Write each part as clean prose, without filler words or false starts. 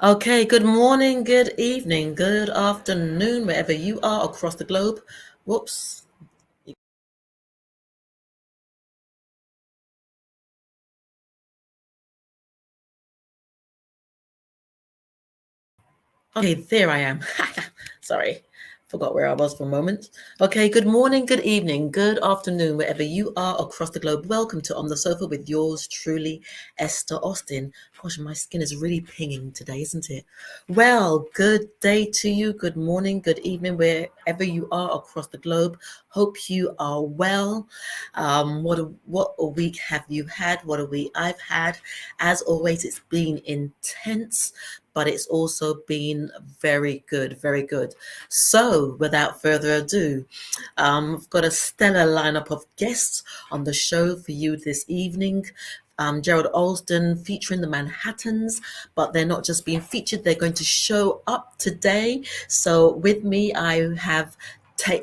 Okay, good morning, good evening, good afternoon, wherever you are across the globe. Whoops. Okay, there I am. Sorry, forgot where I was for a moment. Okay, good morning, good evening, good afternoon, wherever you are across the globe. Welcome to On the Sofa with yours truly, Esther Austin. Gosh, my skin is really pinging today, isn't it? Well, good day to you, good morning, good evening, wherever you are across the globe. Hope you are well. What a week have you had? What a week I've had. As always, it's been intense, but it's also been very good, very good. So, without further ado, I've got a stellar lineup of guests on the show for you this evening. Gerald Alston featuring the Manhattans, but they're not just being featured, they're going to show up today. So, with me, I have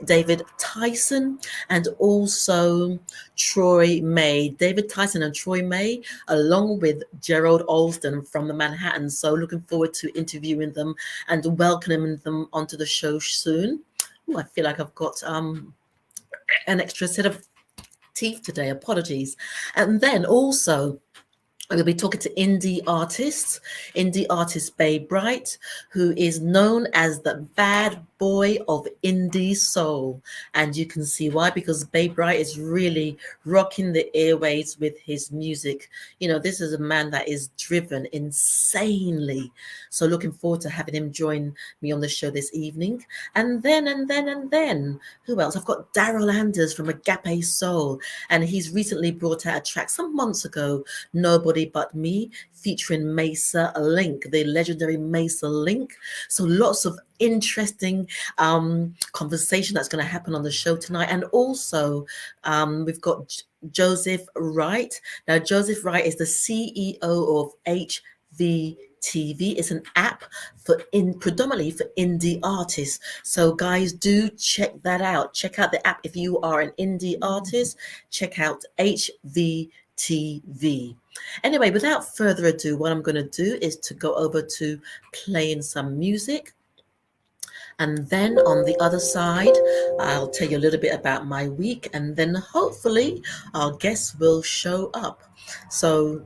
David Tyson and also Troy May. David Tyson and Troy May, along with Gerald Alston from the Manhattan. So looking forward to interviewing them and welcoming them onto the show soon. Ooh, I feel like I've got an extra set of teeth today. Apologies. And then also I'm going to be talking to indie artist Bey Bright, who is known as the bad boy of indie soul. And you can see why, because Bey Bright is really rocking the airwaves with his music. You know, this is a man that is driven insanely. So looking forward to having him join me on the show this evening. And then, who else? I've got Darryl Anders from AgapeSoul. And he's recently brought out a track some months ago, Nobody But Me, featuring Maysa Leak, the legendary Maysa Leak. So lots of interesting conversation that's going to happen on the show tonight. And also we've got Joseph Wright. Now, Joseph Wright is the CEO of HVTV. It's an app predominantly for indie artists. So guys, do check that out. Check out the app if you are an indie artist. Check out HVTV. Anyway, without further ado, what I'm going to do is to go over to playing some music. And then on the other side, I'll tell you a little bit about my week. And then hopefully our guests will show up. So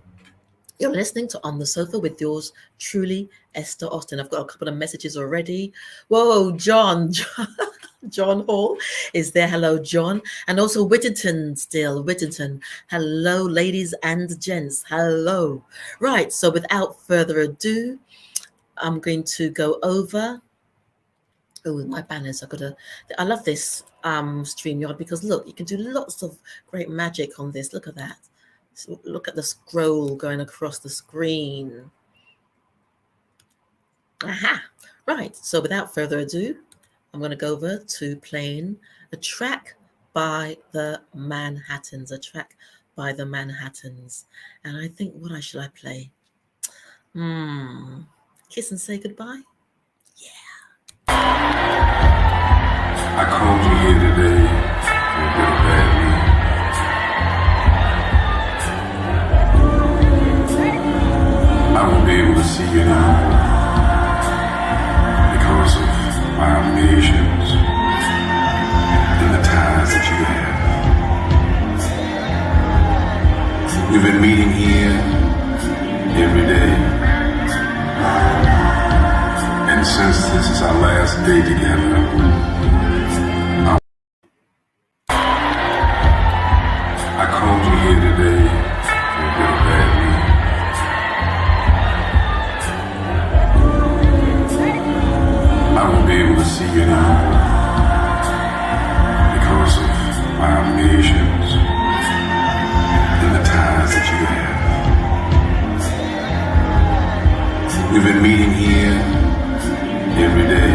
you're listening to On the Sofa with yours truly, Esther Austin. I've got a couple of messages already. Whoa, John. John Hall is there. Hello, John. And also Whittington still. Whittington. Hello, ladies and gents. Hello. Right. So without further ado, I'm going to go over. Oh, my banners. I love this StreamYard because look, you can do lots of great magic on this. Look at that. So look at the scroll going across the screen. Aha. Right. So without further ado, I'm going to go over to playing a track by the Manhattans. And I think, what should I play? Kiss and Say Goodbye? Yeah. I called you here today for a bit of bad news. I won't be able to see you anymore because of my obligations and the ties that you have. We've been meeting here every day, and since this is our last day together, I called you here today for a bit of bad news. I won't be able to see you anymore because of my obligations and the ties that you have. We've been meeting here every day.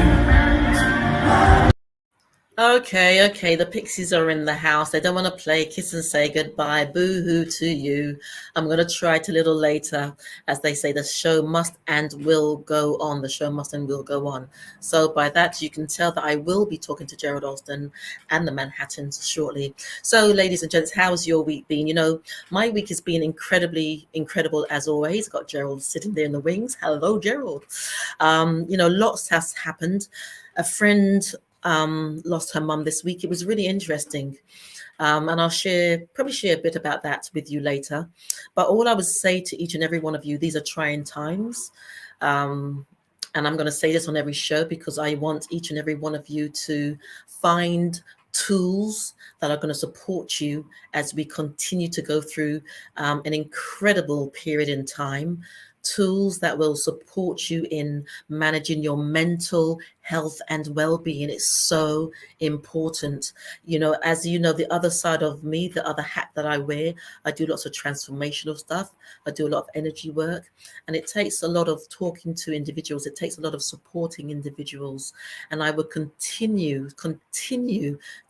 Okay. The Pixies are in the house. They don't want to play Kiss and Say Goodbye. Boo-hoo to you. I'm going to try it a little later. As they say, the show must and will go on. The show must and will go on. So by that, you can tell that I will be talking to Gerald Alston and the Manhattans shortly. So, ladies and gents, how's your week been? You know, my week has been incredible as always. Got Gerald sitting there in the wings. Hello, Gerald. You know, lots has happened. A friend lost her mum this week. It was really interesting. And I'll probably share a bit about that with you later. But all I would say to each and every one of you, these are trying times. And I'm going to say this on every show because I want each and every one of you to find tools that are going to support you as we continue to go through an incredible period in time. Tools that will support you in managing your mental health and well-being. It's so important. You know, as you know, the other side of me, the other hat that I wear, I do lots of transformational stuff. I do a lot of energy work, and it takes a lot of talking to individuals. It takes a lot of supporting individuals, and I will continue to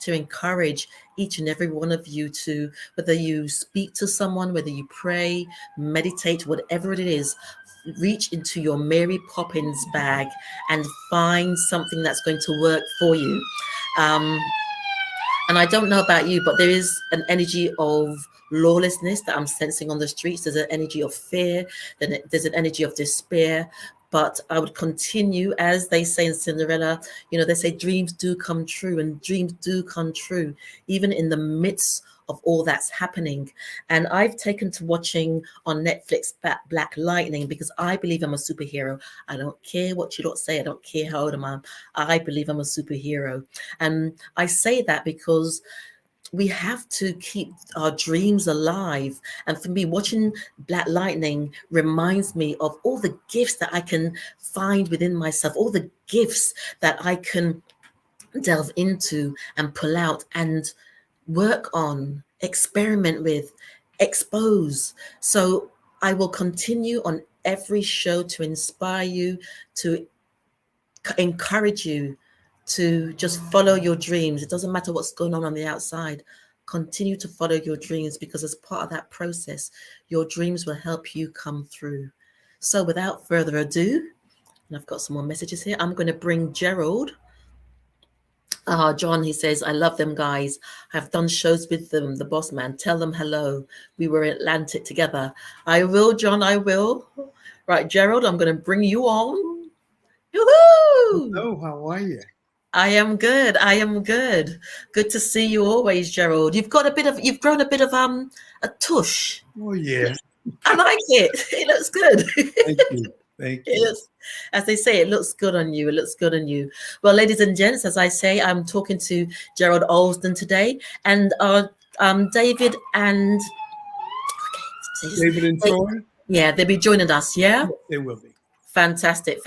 encourage each and every one of you to, whether you speak to someone, whether you pray, meditate, whatever it is, reach into your Mary Poppins bag and find something that's going to work for you. And I don't know about you, but there is an energy of lawlessness that I'm sensing on the streets. There's an energy of fear, then there's an energy of despair. But I would continue, as they say in Cinderella, you know, they say dreams do come true, and dreams do come true, even in the midst of all that's happening. And I've taken to watching on Netflix Black Lightning because I believe I'm a superhero. I don't care what you lot say. I don't care how old I am. I believe I'm a superhero. And I say that because we have to keep our dreams alive. And for me, watching Black Lightning reminds me of all the gifts that I can find within myself, all the gifts that I can delve into and pull out and work on, experiment with, expose. So I will continue on every show to inspire you, to encourage you to just follow your dreams. It doesn't matter what's going on the outside. Continue to follow your dreams, because as part of that process, your dreams will help you come through. So without further ado, and I've got some more messages here, I'm going to bring Gerald. John, he says, I love them guys. I've done shows with them, the boss man. Tell them hello. We were in Atlantic together. I will, John, I will. Right, Gerald, I'm going to bring you on. Yoo-hoo! Hello, how are you? I am good. Good to see you always, Gerald. You've grown a bit of a tush. Oh yeah. I like it. It looks good. Thank you. As they say, it looks good on you. Well, ladies and gents, as I say, I'm talking to Gerald Alston today, and David and Troy. Yeah, they'll be joining us. Yeah, they will be. Fantastic.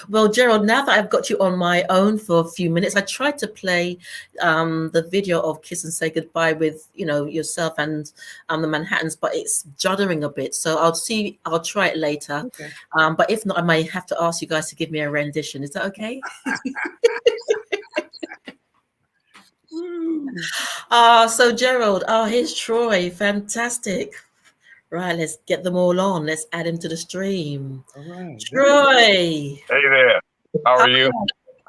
Well, Gerald, now that I've got you on my own for a few minutes, I tried to play the video of Kiss and Say Goodbye with, you know, yourself and the Manhattans, but it's juddering a bit. So I'll try it later. Okay. But if not, I may have to ask you guys to give me a rendition. Is that okay? So Gerald, here's Troy. Fantastic. Right, let's get them all on. Let's add him to the stream. All right. Troy. Hey there. How are you?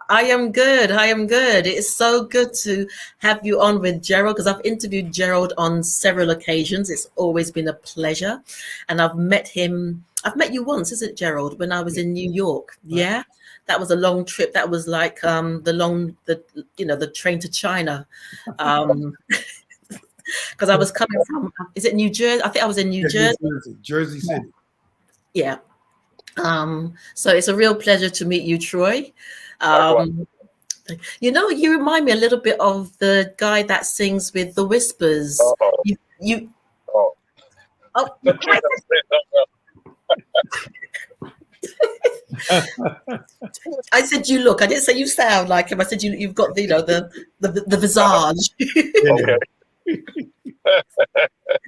I am good. It's so good to have you on with Gerald, because I've interviewed Gerald on several occasions. It's always been a pleasure. And I've met you once, is it, Gerald, when I was in New York? Yeah. That was a long trip. That was like the train to China. Because I was coming from, is it New Jersey? I think I was in New Jersey. Jersey City. Yeah. So it's a real pleasure to meet you, Troy. You know, you remind me a little bit of the guy that sings with the Whispers. I said you look. I didn't say you sound like him. I said you've got the visage. Okay.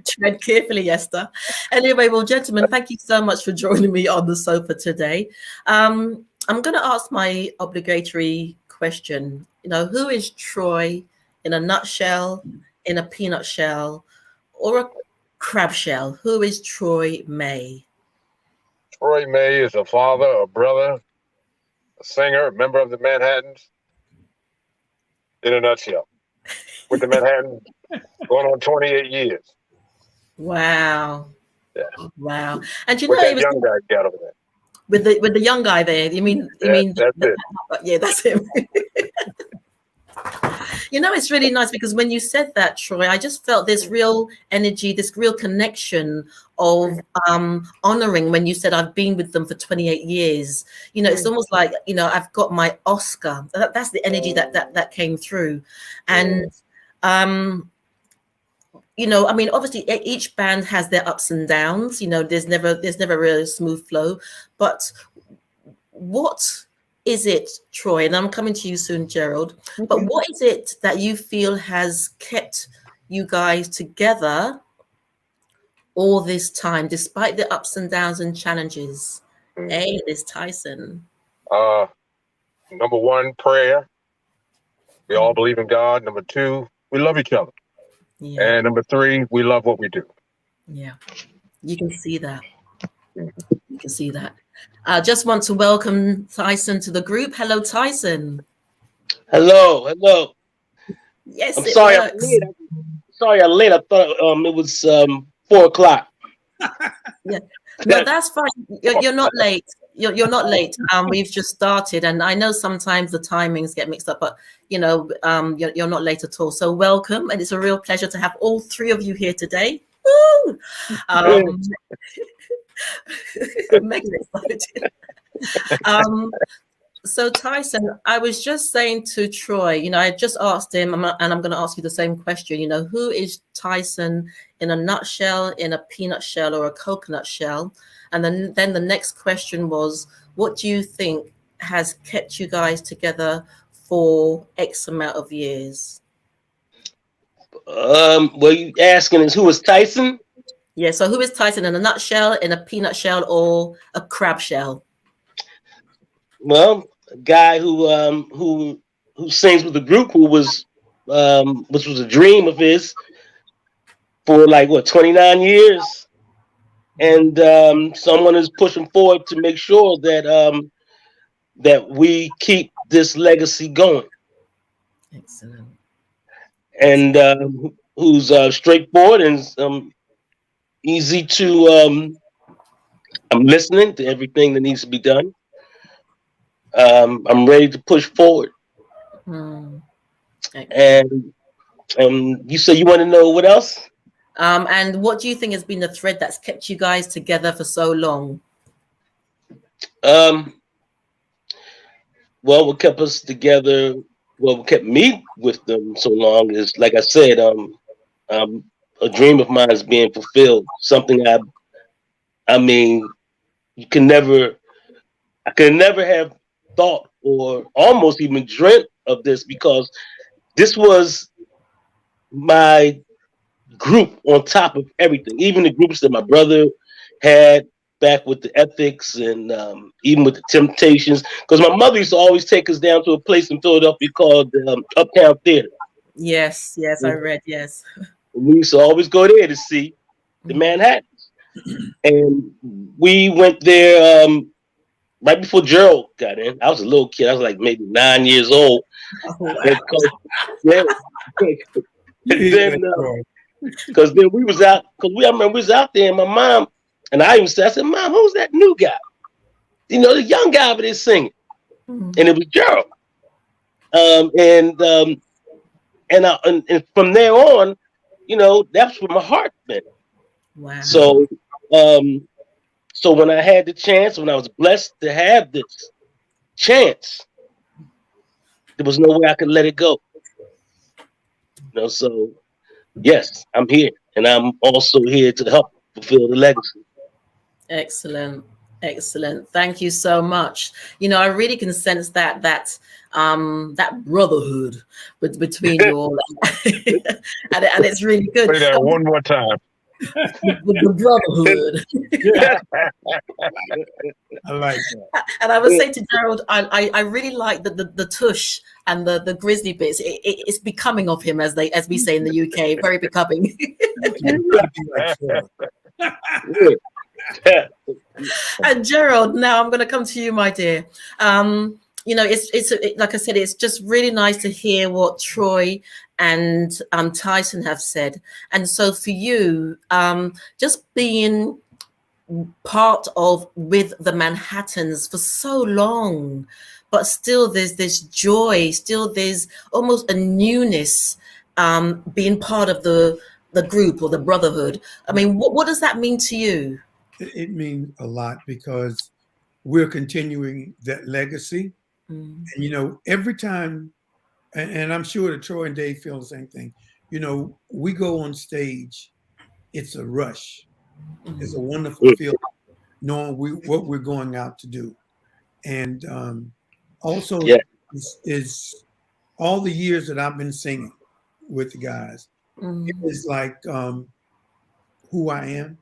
Tread carefully, Esther. Anyway, well, gentlemen, thank you so much for joining me on the sofa today. I'm going to ask my obligatory question. Who is Troy in a nutshell, in a peanut shell, or a crab shell? Who is Troy May? Troy May is a father, a brother, a singer, a member of the Manhattans. In a nutshell, with the Manhattans going on 28 years. Wow. Yeah. Wow. And with that young guy got over there. With the young guy there, you mean that's it. Yeah, that's him. It's really nice because when you said that, Troy, I just felt this real energy, this real connection of honoring when you said I've been with them for 28 years. It's almost like, I've got my Oscar. That's the energy that came through. And obviously each band has their ups and downs. There's never really a smooth flow. But what is it, Troy? And I'm coming to you soon, Gerald. But what is it that you feel has kept you guys together all this time, despite the ups and downs and challenges? Hey, this Tyson. Number one, prayer. We all believe in God. Number two, we love each other. Yeah. And number three, we love what we do. Yeah, you can see that. You can see that. I just want to welcome Tyson to the group. Hello, Tyson. Hello. Yes, I'm sorry I'm late. Sorry I'm late. I thought it was 4 o'clock. Yeah, no, that's fine. You're not late. You're not late. We've just started, and I know sometimes the timings get mixed up, but you're not late at all. So welcome, and it's a real pleasure to have all three of you here today. Woo! Making it excited. So Tyson, I was just saying to Troy, I just asked him, and I'm going to ask you the same question. Who is Tyson in a nutshell, in a peanut shell, or a coconut shell? And then the next question was, what do you think has kept you guys together for X amount of years? What you asking is who is Tyson? Yeah, so who is Tyson in a nutshell, in a peanut shell, or a crab shell? Well, a guy who sings with the group, which was a dream of his for 29 years, and someone is pushing forward to make sure that that we keep this legacy going. Excellent. And who's straightforward and easy to. I'm listening to everything that needs to be done. I'm ready to push forward. And you say you want to know what else? And what do you think has been the thread that's kept you guys together for so long? Well, what kept us together, what kept me with them so long is, like I said, a dream of mine is being fulfilled. Something I could never have thought or almost even dreamt of this, because this was my group on top of everything, even the groups that my brother had back with the Ethics and even with the Temptations, because my mother used to always take us down to a place in Philadelphia called Uptown Theater. Yes, I read, yes. We used to always go there to see the Manhattans. And we went there right before Gerald got in. I was a little kid. I was like maybe 9 years old. Oh, wow. Because then we was out, I remember we was out there, and my mom, and I said, Mom, who's that new guy? The young guy over there singing. And it was Gerald. And from there on, that's where my heart been. Wow. So when I had the chance, when I was blessed to have this chance, there was no way I could let it go. So yes, I'm here, and I'm also here to help fulfill the legacy. Excellent. Thank you so much. I really can sense that brotherhood between you all, and it's really good. Say that one more time. The brotherhood. I like that. And I was saying to Gerald, I really like the tush and the grizzly bits. It's becoming of him, as we say in the UK. Very becoming. And Gerald, now I'm going to come to you, my dear. It's like I said, it's just really nice to hear what Troy and Tyson have said. And so for you, just being part of with the Manhattans for so long, but still there's this joy, still there's almost a newness being part of the group or the brotherhood. I mean, what does that mean to you? It means a lot because we're continuing that legacy. And, every time, and I'm sure that Troy and Dave feel the same thing, we go on stage, it's a rush. It's a wonderful feeling knowing what we're going out to do. And also is all the years that I've been singing with the guys, it is like who I am.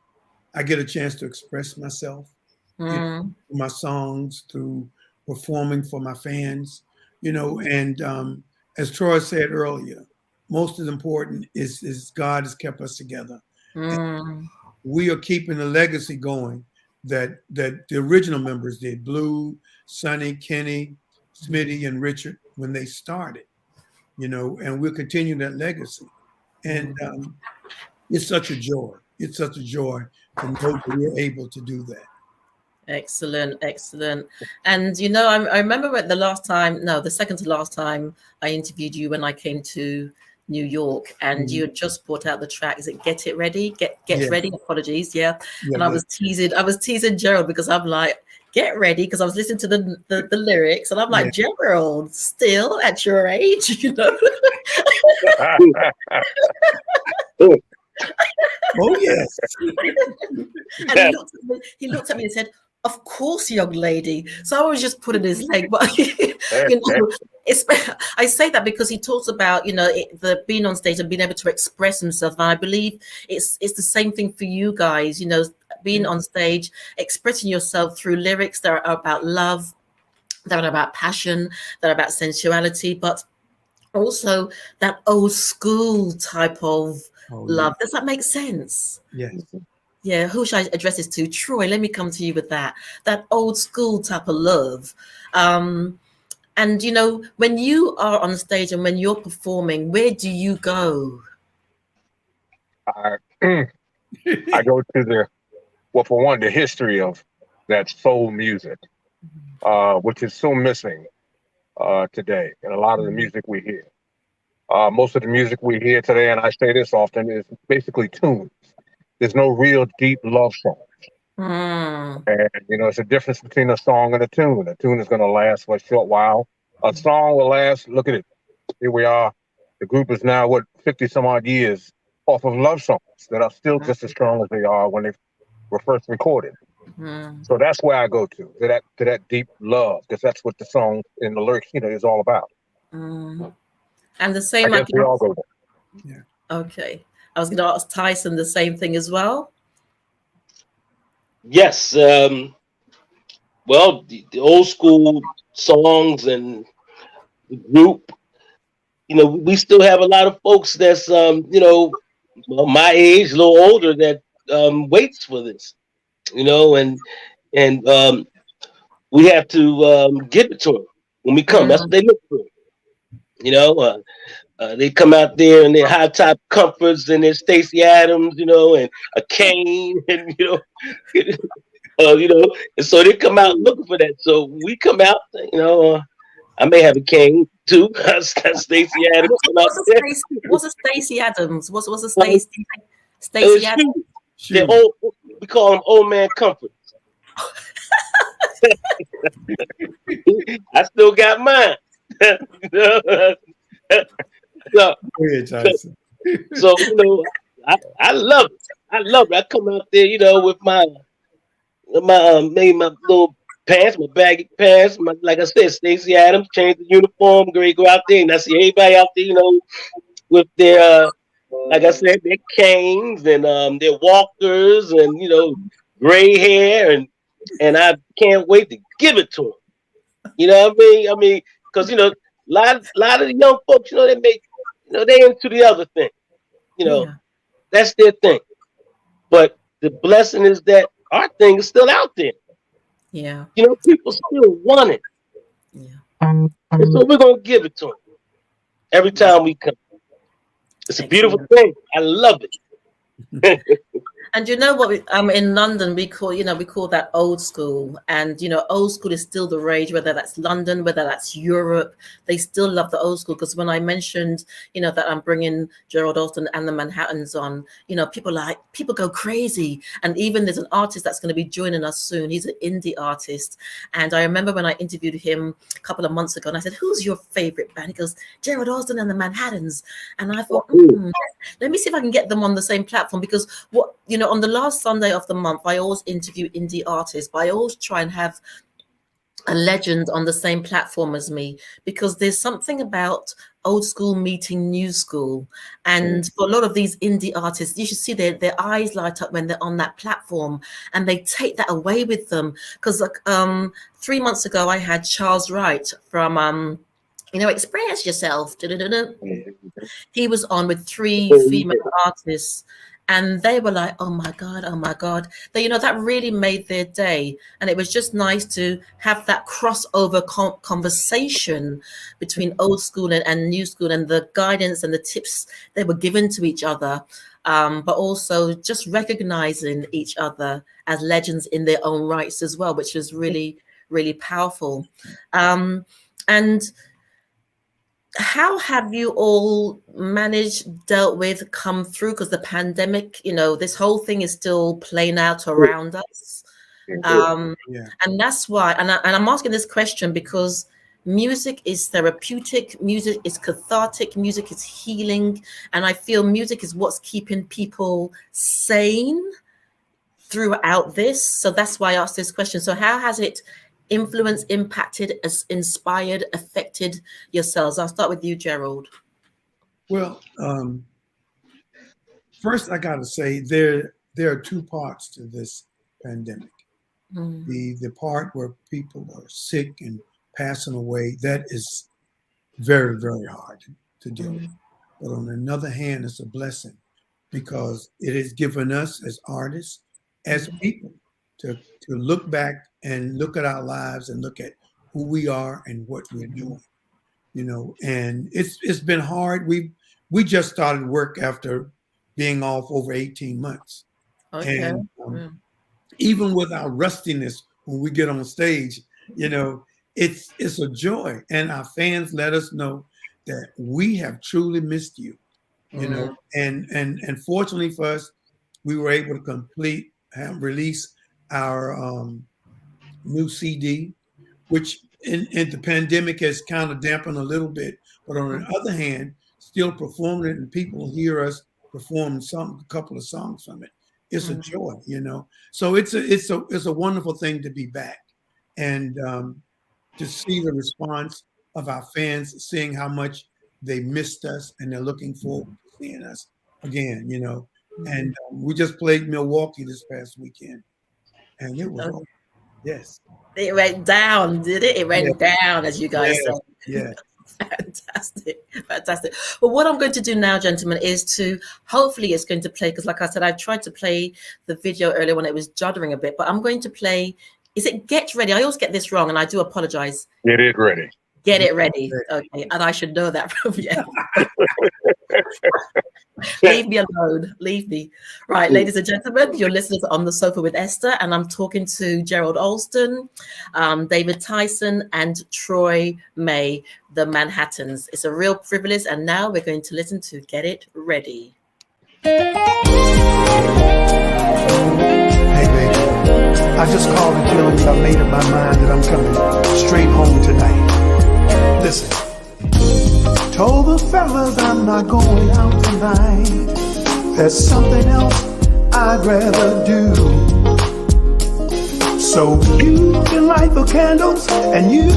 I get a chance to express myself through my songs, through performing for my fans, and as Troy said earlier, most important is God has kept us together. We are keeping the legacy going that the original members did, Blue, Sonny, Kenny, Smitty, and Richard, when they started, and we'll continue that legacy. And it's such a joy. It's such a joy to know that we're able to do that. Excellent. And I remember the second to last time I interviewed you when I came to New York, and you had just brought out the track. Is it Get It Ready? Get Ready. Apologies. Yeah. And I was teasing Gerald because I'm like, get ready, because I was listening to the lyrics, and I'm like, Gerald, still at your age, Oh yes. And he looked at me and said, "Of course, young lady." So I was just putting his leg, but I say that because he talks about the being on stage and being able to express himself, and I believe it's the same thing for you guys. Being on stage, expressing yourself through lyrics that are about love, that are about passion, that are about sensuality, but also that old school type of love. Does that make sense? Yes. Yeah, who should I address this to? Troy, let me come to you with that old school type of love. And when you are on stage and when you're performing, where do you go? I go to for one, the history of that soul music, which is so missing today in a lot of the music we hear. Most of the music we hear today, and I say this often, is basically tunes. There's no real deep love songs. And, it's a difference between a song and a tune. A tune is going to last for a short while. A song will last, look at it. Here we are. The group is now, 50 some odd years off of love songs that are still just as strong as they are when they were first recorded. So that's where I go to that deep love, because that's what the song and the lyrics, is all about. And the same, I guess we all go there. Yeah. Okay. I was going to ask Tyson the same thing as well. Yes. Well, the old school songs and the group, we still have a lot of folks that's, my age, a little older, that waits for this, and we have to give it to them when we come. That's what they look for. They come out there in their high top comforts and their Stacey Adams, and a cane, and and so they come out looking for that. So we come out, I may have a cane too. Stacey Adams. What's a Stacey Adams? What's a Stacey Adams? They're old, we call them old man comforts. I still got mine. So I love it. I love it. I come out there, with my little pants, my baggy pants, like I said, Stacey Adams, change the uniform, go out there, and I see everybody out there, with their like I said, their canes and their walkers and gray hair, and and I can't wait to give it to them. You know what I mean? Because a lot of the young folks, they make, they into the other thing. That's their thing. But the blessing is that our thing is still out there. Yeah. People still want it. Yeah. And so we're gonna give it to them every time we come. It's a beautiful thing. I love it. And you know what? In London, we call that old school, and old school is still the rage. Whether that's London, whether that's Europe, they still love the old school. Because when I mentioned, that I'm bringing Gerald Alston and the Manhattans on, people go crazy. And even there's an artist that's going to be joining us soon. He's an indie artist, and I remember when I interviewed him a couple of months ago, and I said, "Who's your favorite band?" He goes, "Gerald Alston and the Manhattans." And I thought, let me see if I can get them on the same platform, because on the last Sunday of the month, I always interview indie artists, but I always try and have a legend on the same platform as me, because there's something about old school meeting new school. And for a lot of these indie artists, you should see their eyes light up when they're on that platform, and they take that away with them. Because 3 months ago, I had Charles Wright from Express Yourself. He was on with 3 female artists. And they were like, oh my God. That really made their day. And it was just nice to have that crossover conversation between old school and new school, and the guidance and the tips they were given to each other. But also just recognizing each other as legends in their own rights as well, which was really, really powerful. And how have you all dealt with, come through? Because the pandemic, this whole thing is still playing out around us. And that's why, and I'm asking this question because music is therapeutic, music is cathartic, music is healing. And I feel music is what's keeping people sane throughout this. So that's why I asked this question. So how has it influenced, impacted, inspired, affected yourselves? I'll start with you, Gerald. Well, first I got to say there are 2 parts to this pandemic. The part where people are sick and passing away, that is very, very hard to deal with. But on another hand, it's a blessing, because it has given us as artists, as people, to look back and look at our lives and look at who we are and what we're doing, and it's been hard. We just started work after being off over 18 months. Okay. And even with our rustiness, when we get on stage, it's a joy. And our fans let us know that we have truly missed you, and fortunately for us, we were able to release our new CD, which in the pandemic has kind of dampened a little bit, but on the other hand, still performing it, and people hear us perform a couple of songs from it. It's a joy, So it's a wonderful thing to be back, and to see the response of our fans, seeing how much they missed us, and they're looking forward to seeing us again, And we just played Milwaukee this past weekend. And it was, yes. It went down, did it? It went down, as you guys said. Yeah. Fantastic. Well, what I'm going to do now, gentlemen, is hopefully it's going to play, because like I said, I tried to play the video earlier when it was juddering a bit, but I'm going to play, is it Get Ready? I always get this wrong, and I do apologize. Get It Ready. Get It Ready. Okay, and I should know that from you. Leave me alone. Leave me. Right, ladies and gentlemen, you're listening to On the Sofa with Esther, and I'm talking to Gerald Alston, David Tyson, and Troy May, the Manhattans. It's a real privilege, and now we're going to listen to Get It Ready. Hey, baby, I just called to tell you I made up my mind that I'm coming straight home tonight. Listen. Told the fellas I'm not going out tonight. There's something else I'd rather do. So you can light the candles and you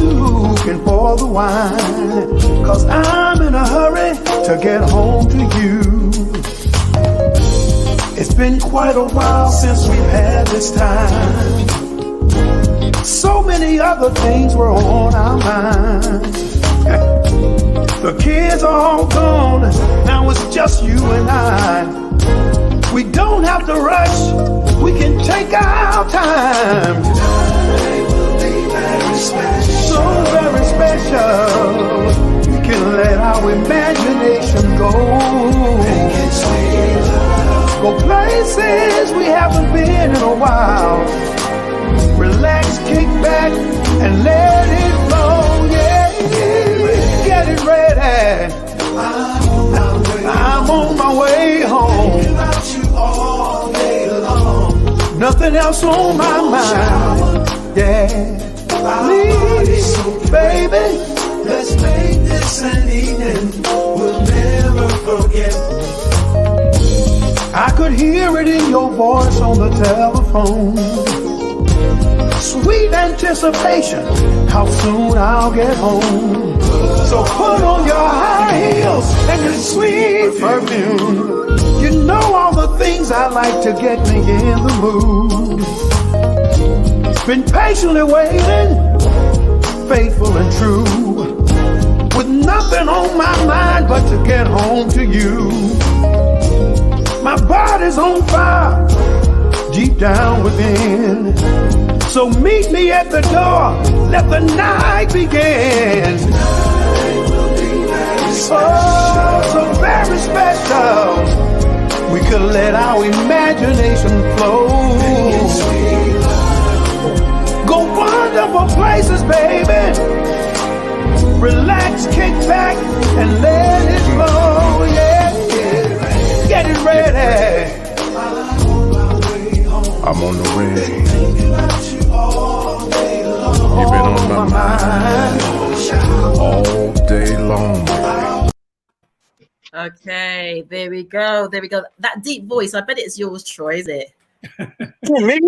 can pour the wine, 'cause I'm in a hurry to get home to you. It's been quite a while since we've had this time. many other things were on our minds. The kids are all gone, now it's just you and I. We don't have to rush, we can take our time. Tonight will be very special, so very special. We can let our imagination go. Making sweet love. Go places we haven't been in a while. Relax, kick back, and let it flow, yeah. Get it ready. I'm on my way home. Thinking about you all day long. Nothing else on my mind. Yeah. Please, baby, let's make this an evening we'll never forget. I could hear it in your voice on the telephone. Sweet anticipation, how soon I'll get home. So put on your high heels and your sweet perfume. You know all the things I like to get me in the mood. Been patiently waiting, faithful and true, with nothing on my mind but to get home to you. My body's on fire, deep down within. So meet me at the door, let the night begin. Tonight will be very special. Oh, so very special. We could let our imagination flow. Go wonderful places, baby. Relax, kick back, and let it flow, yeah. Get it ready. I'm on the way. You've been on my mind all day long. Okay, there we go. There we go. That deep voice, I bet it's yours, Troy, is it? Me?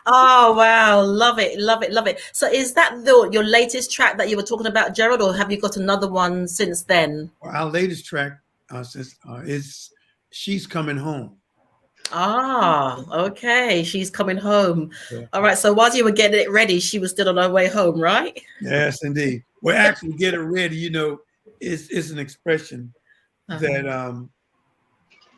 Oh, wow. Love it. Love it. Love it. So is that your latest track that you were talking about, Gerald, or have you got another one since then? Well, our latest track is She's Coming Home. Ah, okay. She's coming home. Yeah. All right. So while you were getting it ready, she was still on her way home, right? Yes, indeed. Well, actually, get it ready, you know, is an expression that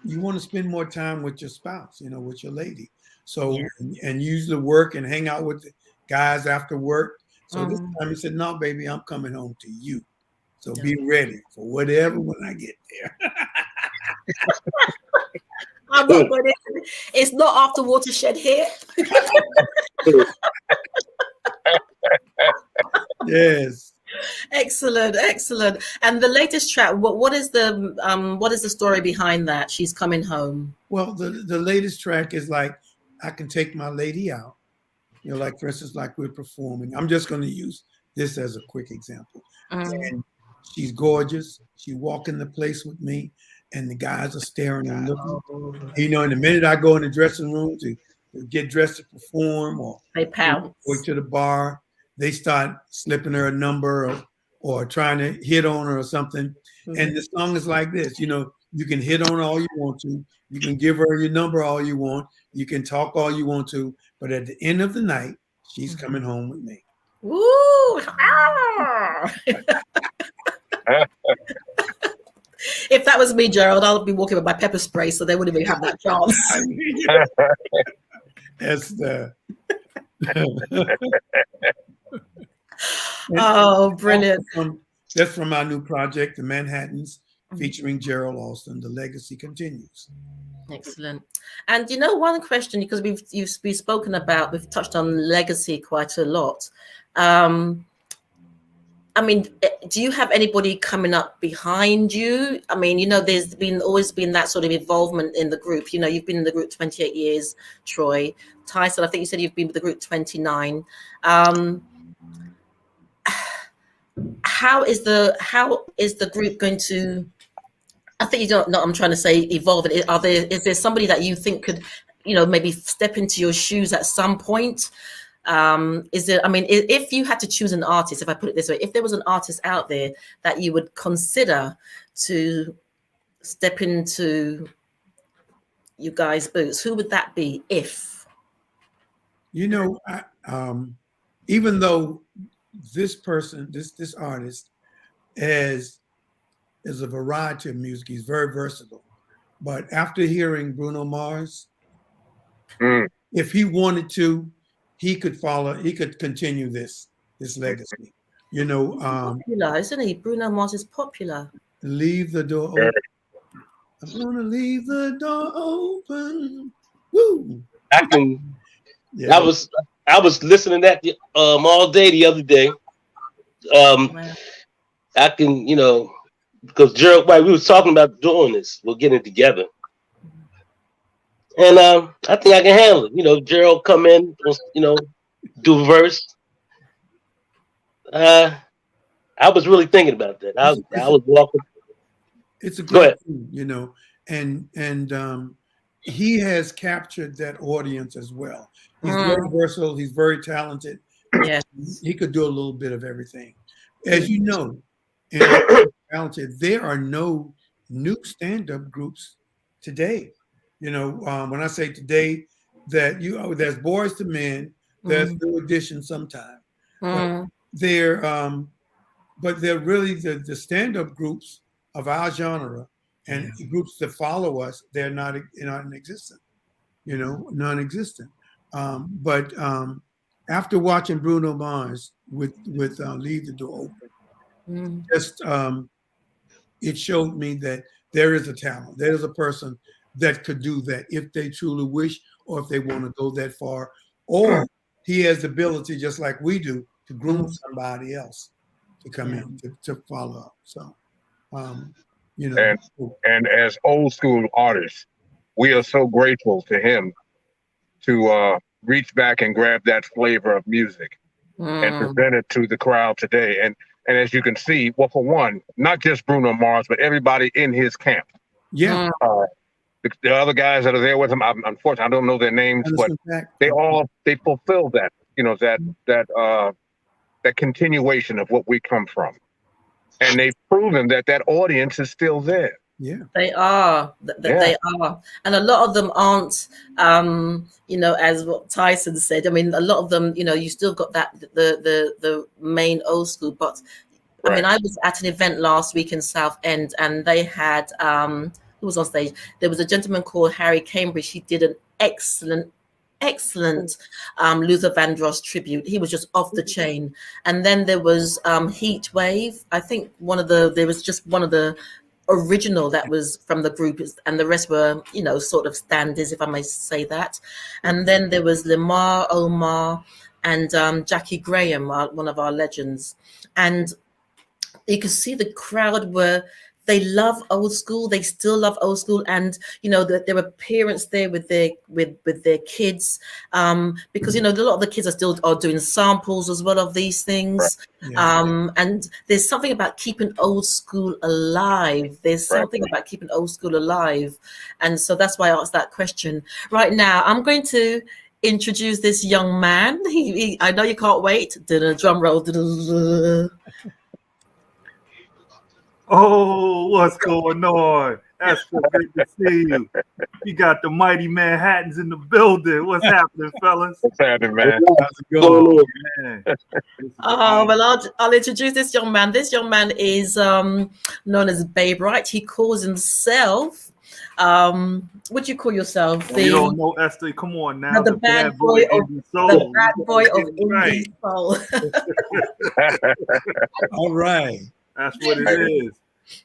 you want to spend more time with your spouse, you know, with your lady. So, and usually work and hang out with the guys after work. So this time he said, no, baby, I'm coming home to you. So be ready for whatever when I get there. I'm not going to, it's not after Watershed here. Yes. Excellent, excellent. And the latest track, what is the story behind that? She's coming home. Well, the latest track is like, I can take my lady out. You know, like for instance, like we're performing. I'm just going to use this as a quick example. And she's gorgeous. She walk in the place with me, and the guys are staring and looking. You know, in the minute I go in the dressing room to get dressed to perform, or they pounce. Go to the bar, they start slipping her a number or trying to hit on her or something. And the song is like this, you know, you can hit on her all you want to. You can give her your number all you want. You can talk all you want to. But at the end of the night, she's coming home with me. Woo! Ah! If that was me, Gerald, I'll be walking with my pepper spray, so they wouldn't even have that chance. Esther. Oh, brilliant. That's from our new project, The Manhattans, featuring Gerald Alston. The legacy continues. Excellent. And you know, one question, because we've touched on legacy quite a lot. I mean, do you have anybody coming up behind you? I mean, you know, there's always been that sort of involvement in the group. You know, you've been in the group 28 years, Troy. Tyson, I think you said you've been with the group 29. How is the group going to, I think you don't know, I'm trying to say evolve. Is there somebody that you think could, you know, maybe step into your shoes at some point? Is there, I mean, if you had to choose an artist, if I put it this way, if there was an artist out there that you would consider to step into you guys' boots, who would that be if? You know, even though this person, this artist, is a variety of music, he's very versatile. But after hearing Bruno Mars, if he wanted to, he could continue this legacy. You know, popular, isn't he? Bruno Mars is popular. Leave the door open. I'm gonna leave the door open. Woo! I can. Yeah. I was listening to that all day the other day. Wow. I can, you know, because Gerald Wright, we was talking about doing this. We're getting it together. And I think I can handle it. You know, Gerald come in, you know, do a verse. I was really thinking about that. I was walking. It's a great thing, you know, and he has captured that audience as well. He's very versatile. He's very talented. Yes. He could do a little bit of everything. As you know, talented, there are no new stand-up groups today. You know, when I say today, that there's Boys to Men, there's New Edition sometime, but they're really the stand-up groups of our genre and groups that follow us. They're not non-existent, you know, non-existent. But after watching Bruno Mars with Leave the Door Open, just it showed me that there is a talent. There is a person that could do that if they truly wish, or if they want to go that far, or he has the ability, just like we do, to groom somebody else to come in to follow up. So, you know, and as old school artists, we are so grateful to him to reach back and grab that flavor of music and present it to the crowd today. And as you can see, well, for one, not just Bruno Mars, but everybody in his camp. Yeah. The other guys that are there with him, unfortunately, I don't know their names, but they fulfill that, you know, that continuation of what we come from. And they've proven that audience is still there. Yeah, they are. They are, and a lot of them aren't. You know, as what Tyson said. I mean, a lot of them. You know, you still got that the main old school. But I mean, I was at an event last week in Southend, and they had who was on stage. There was a gentleman called Harry Cambridge. He did an excellent Luther Vandross tribute. He was just off the chain. And then there was Heat Wave. I think there was just one of the original that was from the group, and the rest were, you know, sort of standards, if I may say that. And then there was Lamar Omar and Jackie Graham, one of our legends. And you could see the crowd they love old school. They still love old school, and you know there were parents there with their kids, because you know a lot of the kids are doing samples as well of these things. And there's something about keeping old school alive. There's something about keeping old school alive, and so that's why I asked that question. Right now, I'm going to introduce this young man. I know you can't wait. Did a drum roll. Oh, what's going on? That's so good to see you. You got the mighty Manhattans in the building. What's happening, fellas? What's happening, man? how's it going? Man. Well, I'll introduce this young man. This young man is known as Bey Bright. He calls himself, what do you call yourself? You don't know, Esther. Come on now. The bad boy of soul. The bad boy of indie soul. All right. That's what it is.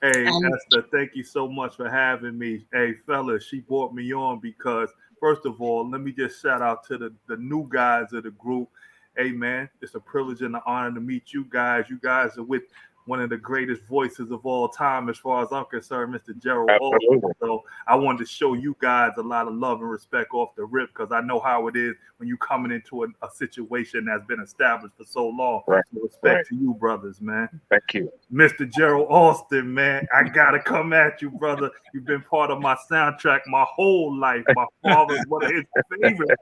Hey, Esther, thank you so much for having me. Hey, fellas, she brought me on because, first of all, let me just shout out to the new guys of the group. Hey, man, it's a privilege and an honor to meet you guys. You guys are with one of the greatest voices of all time, as far as I'm concerned, Mr. Gerald Alston. So I wanted to show you guys a lot of love and respect off the rip, because I know how it is when you coming into a situation that's been established for so long. So respect to you, brothers, man. Thank you. Mr. Gerald Alston, man, I gotta come at you, brother. You've been part of my soundtrack my whole life. My father's one of his favorite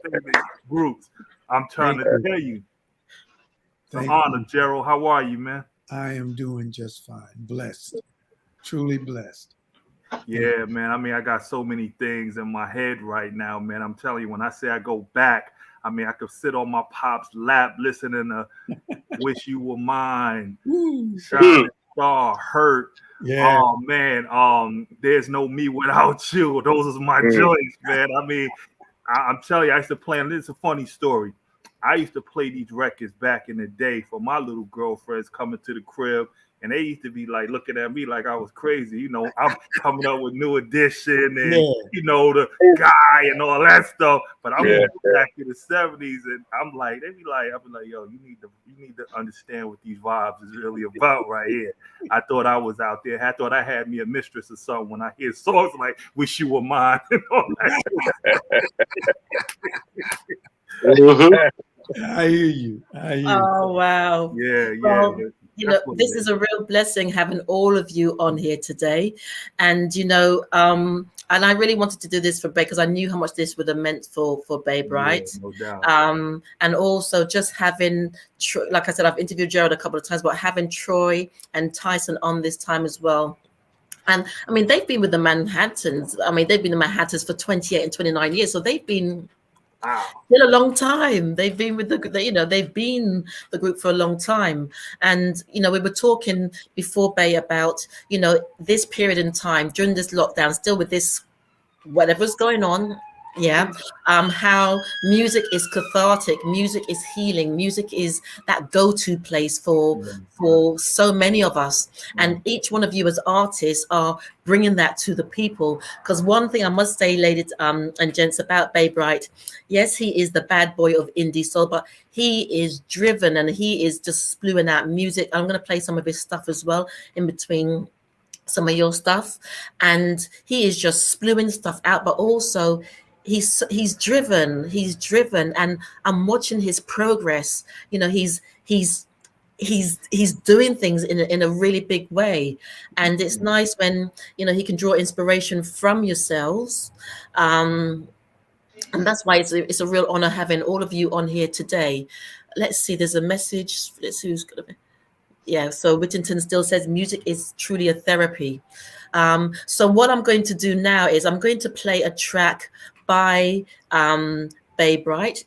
groups. I'm trying to tell you. It's an honor, Gerald. How are you, man? I am doing just fine. Blessed. Truly blessed. Yeah, man. I mean, I got so many things in my head right now, man. I'm telling you, when I say I go back, I mean, I could sit on my pop's lap listening to Wish You Were Mine, Shining Star, Hurt. Yeah. Oh, man. There's No Me Without You. Those are my joints, man. I mean, I'm telling you, I used to play, and this is a funny story. I used to play these records back in the day for my little girlfriends coming to the crib. And they used to be like looking at me like I was crazy. You know, I'm coming up with New Edition and, you know, the guy and all that stuff. But I'm back in the 70s and I'm like, they be like, I'll be like, yo, you need to understand what these vibes is really about right here. I thought I was out there. I thought I had me a mistress or something when I hear songs like Wish You Were Mine and all that. I hear you. Oh, wow. Yeah. Well, you know, this is a real blessing having all of you on here today. And, you know, and I really wanted to do this for Bey because I knew how much this would have meant for Bey Bright. No doubt. And also just having, like I said, I've interviewed Gerald a couple of times, but having Troy and Tyson on this time as well. And I mean, they've been with the Manhattans. I mean, they've been the Manhattans for 28 and 29 years. So they've been in a long time. They've been with they've been the group for a long time. And, you know, we were talking before, Bey, about, you know, this period in time during this lockdown, still with this, whatever's going on. Yeah. How music is cathartic, music is healing, music is that go-to place for so many of us. And each one of you as artists are bringing that to the people. Because one thing I must say, ladies and gents, about Bey Bright, yes, he is the bad boy of indie soul, but he is driven and he is just spewing out music. I'm going to play some of his stuff as well in between some of your stuff. And he is just spewing stuff out, but also he's driven, and I'm watching his progress. You know, he's doing things in a really big way, and it's nice when, you know, he can draw inspiration from yourselves, and that's why it's a real honor having all of you on here today. Let's see, there's a message. Let's see who's gonna be. Yeah, so Whittington still says music is truly a therapy. So what I'm going to do now is I'm going to play a track by Bey Bright,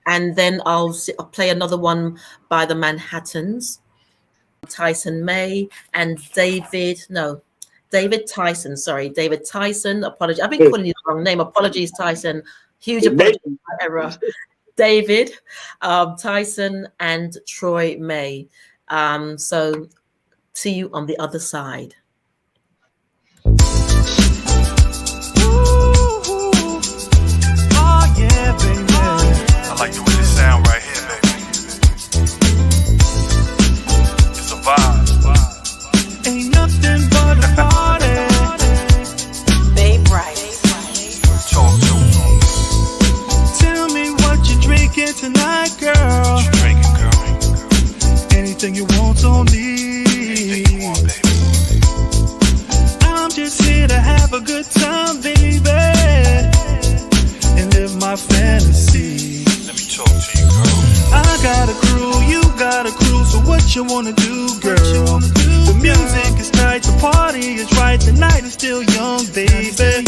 and then I'll play another one by the Manhattans, Tyson May and David Tyson. Sorry, David Tyson. Apologies, I've been calling you the wrong name. Apologies, Tyson. Huge apologies for my error. David, Tyson, and Troy May. So see you on the other side. I like the way this sound right here, baby. It's a vibe. Ain't nothing but a party. Bey Bright. Talk to me. Tell me what you're drinking tonight, girl. What you drinking, girl? Anything you want on me. Anything you want, baby. I'm just here to have a good time, baby, and live my fantasy. Let me talk to you, girl. I got a crew, you got a crew, so what you wanna do, girl? The music is tight, the party is right, the night is still young, baby.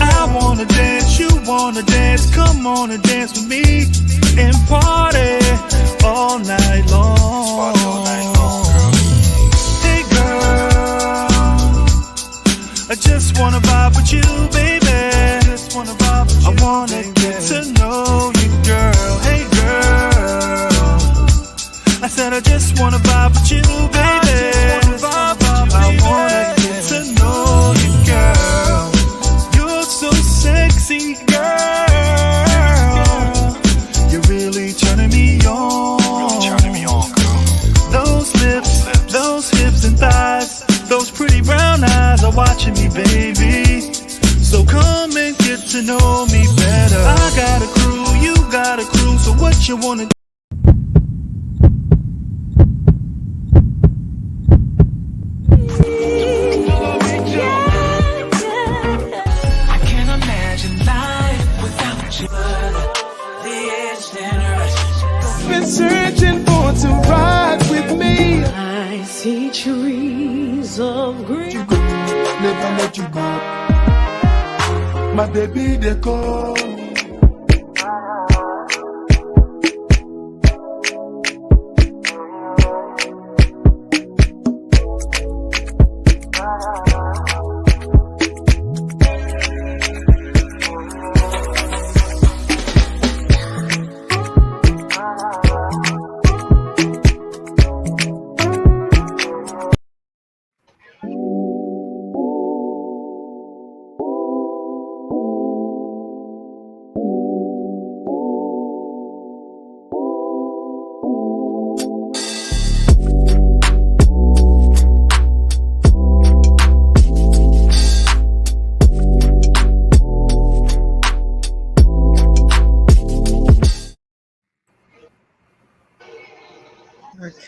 I wanna dance, you wanna dance, come on and dance with me and party all night long. Party all night long, girl. Hey girl, I just wanna vibe with you, baby. I wanna get to know you, girl. Hey girl, I said I just wanna vibe with you, baby. I wanna get to know you, girl. You're so sexy, girl. You're really turning me on. Girl. Those lips, those hips and thighs, those pretty brown eyes are watching me, baby. So come and get to know me better. I got a crew, you got a crew, so what you wanna do? I can't imagine life without you. The edge and Been searching for to ride with me. I see trees of green. never let you go. My baby, they call.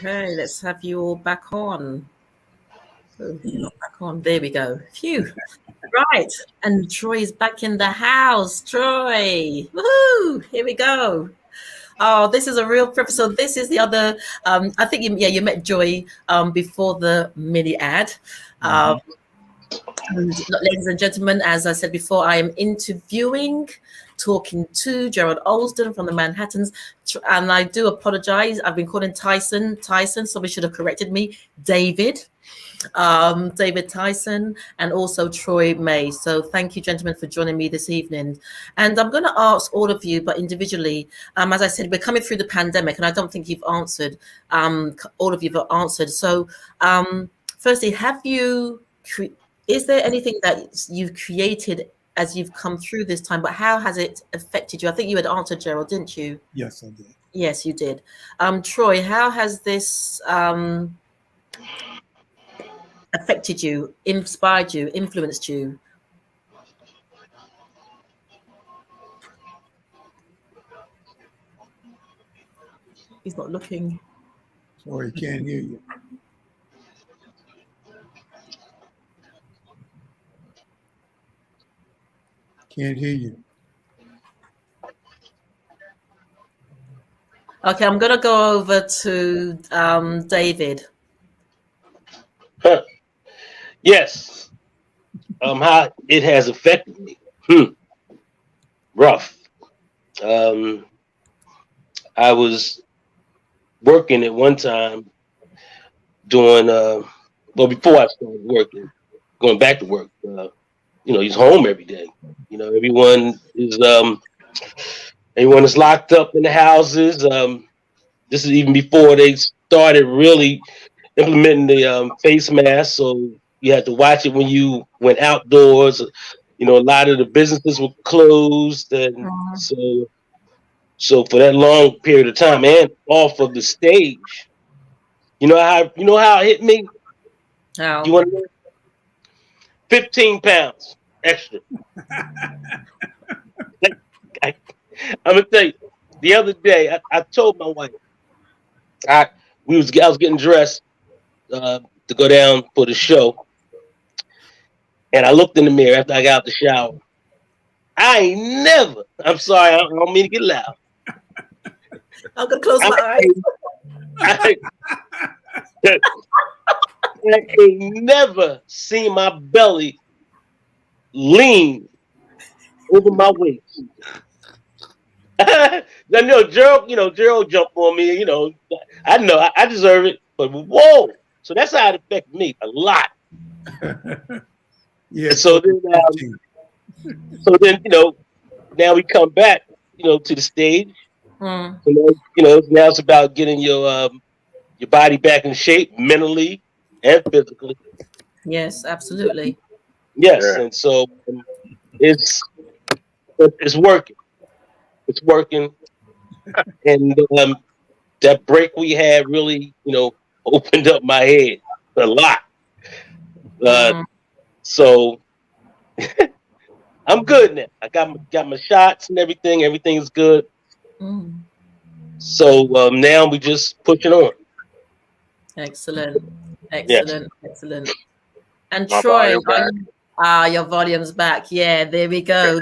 Okay, let's have you all back on. Oh, you're not back on. There we go. Phew. Right. And Troy is back in the house. Troy. Woohoo! Here we go. Oh, this is a real privilege. So this is the other. I think you met Joy before the mini ad. And ladies and gentlemen, as I said before, I am talking to Gerald Alston from the Manhattans, and I do apologize. I've been calling Tyson. Somebody should have corrected me. David Tyson, and also Troy May. So thank you, gentlemen, for joining me this evening. And I'm going to ask all of you, but individually, as I said, we're coming through the pandemic, and I don't think you've answered. All of you have answered. So firstly, is there anything that you've created as you've come through this time, but how has it affected you? I think you had answered, Gerald, didn't you? Yes, I did. Yes, you did. Troy, how has this affected you, inspired you, influenced you? He's not looking. Sorry, can't hear you. Can't hear you. Okay, I'm going to go over to David. Yes. How it has affected me. Rough. I was working at one time doing, before I started working, going back to work, he's home every day. Everyone is locked up in the houses. This is even before they started really implementing the face mask. So you had to watch it when you went outdoors. A lot of the businesses were closed, and so for that long period of time, and off of the stage, you know how it hit me. How? You want to know? 15 pounds extra. I'm gonna tell you, the other day I told my wife I was getting dressed to go down for the show, and I looked in the mirror after I got out the shower. I'm sorry, I don't mean to get loud. I'm gonna close my eyes. I ain't never seen my belly lean over my waist. I know Gerald jumped on me. I know I deserve it, but whoa! So that's how it affected me a lot. Yeah. So then, now we come back, to the stage. Now it's about getting your body back in shape, mentally and physically. Yes, absolutely. Yes, and so it's working. It's working, and that break we had really, opened up my head a lot. So I'm good now. I got my shots and everything. Everything's good. So now we just pushing on. Excellent. Yes. And My Troy, volume your volume's back. Yeah, there we go.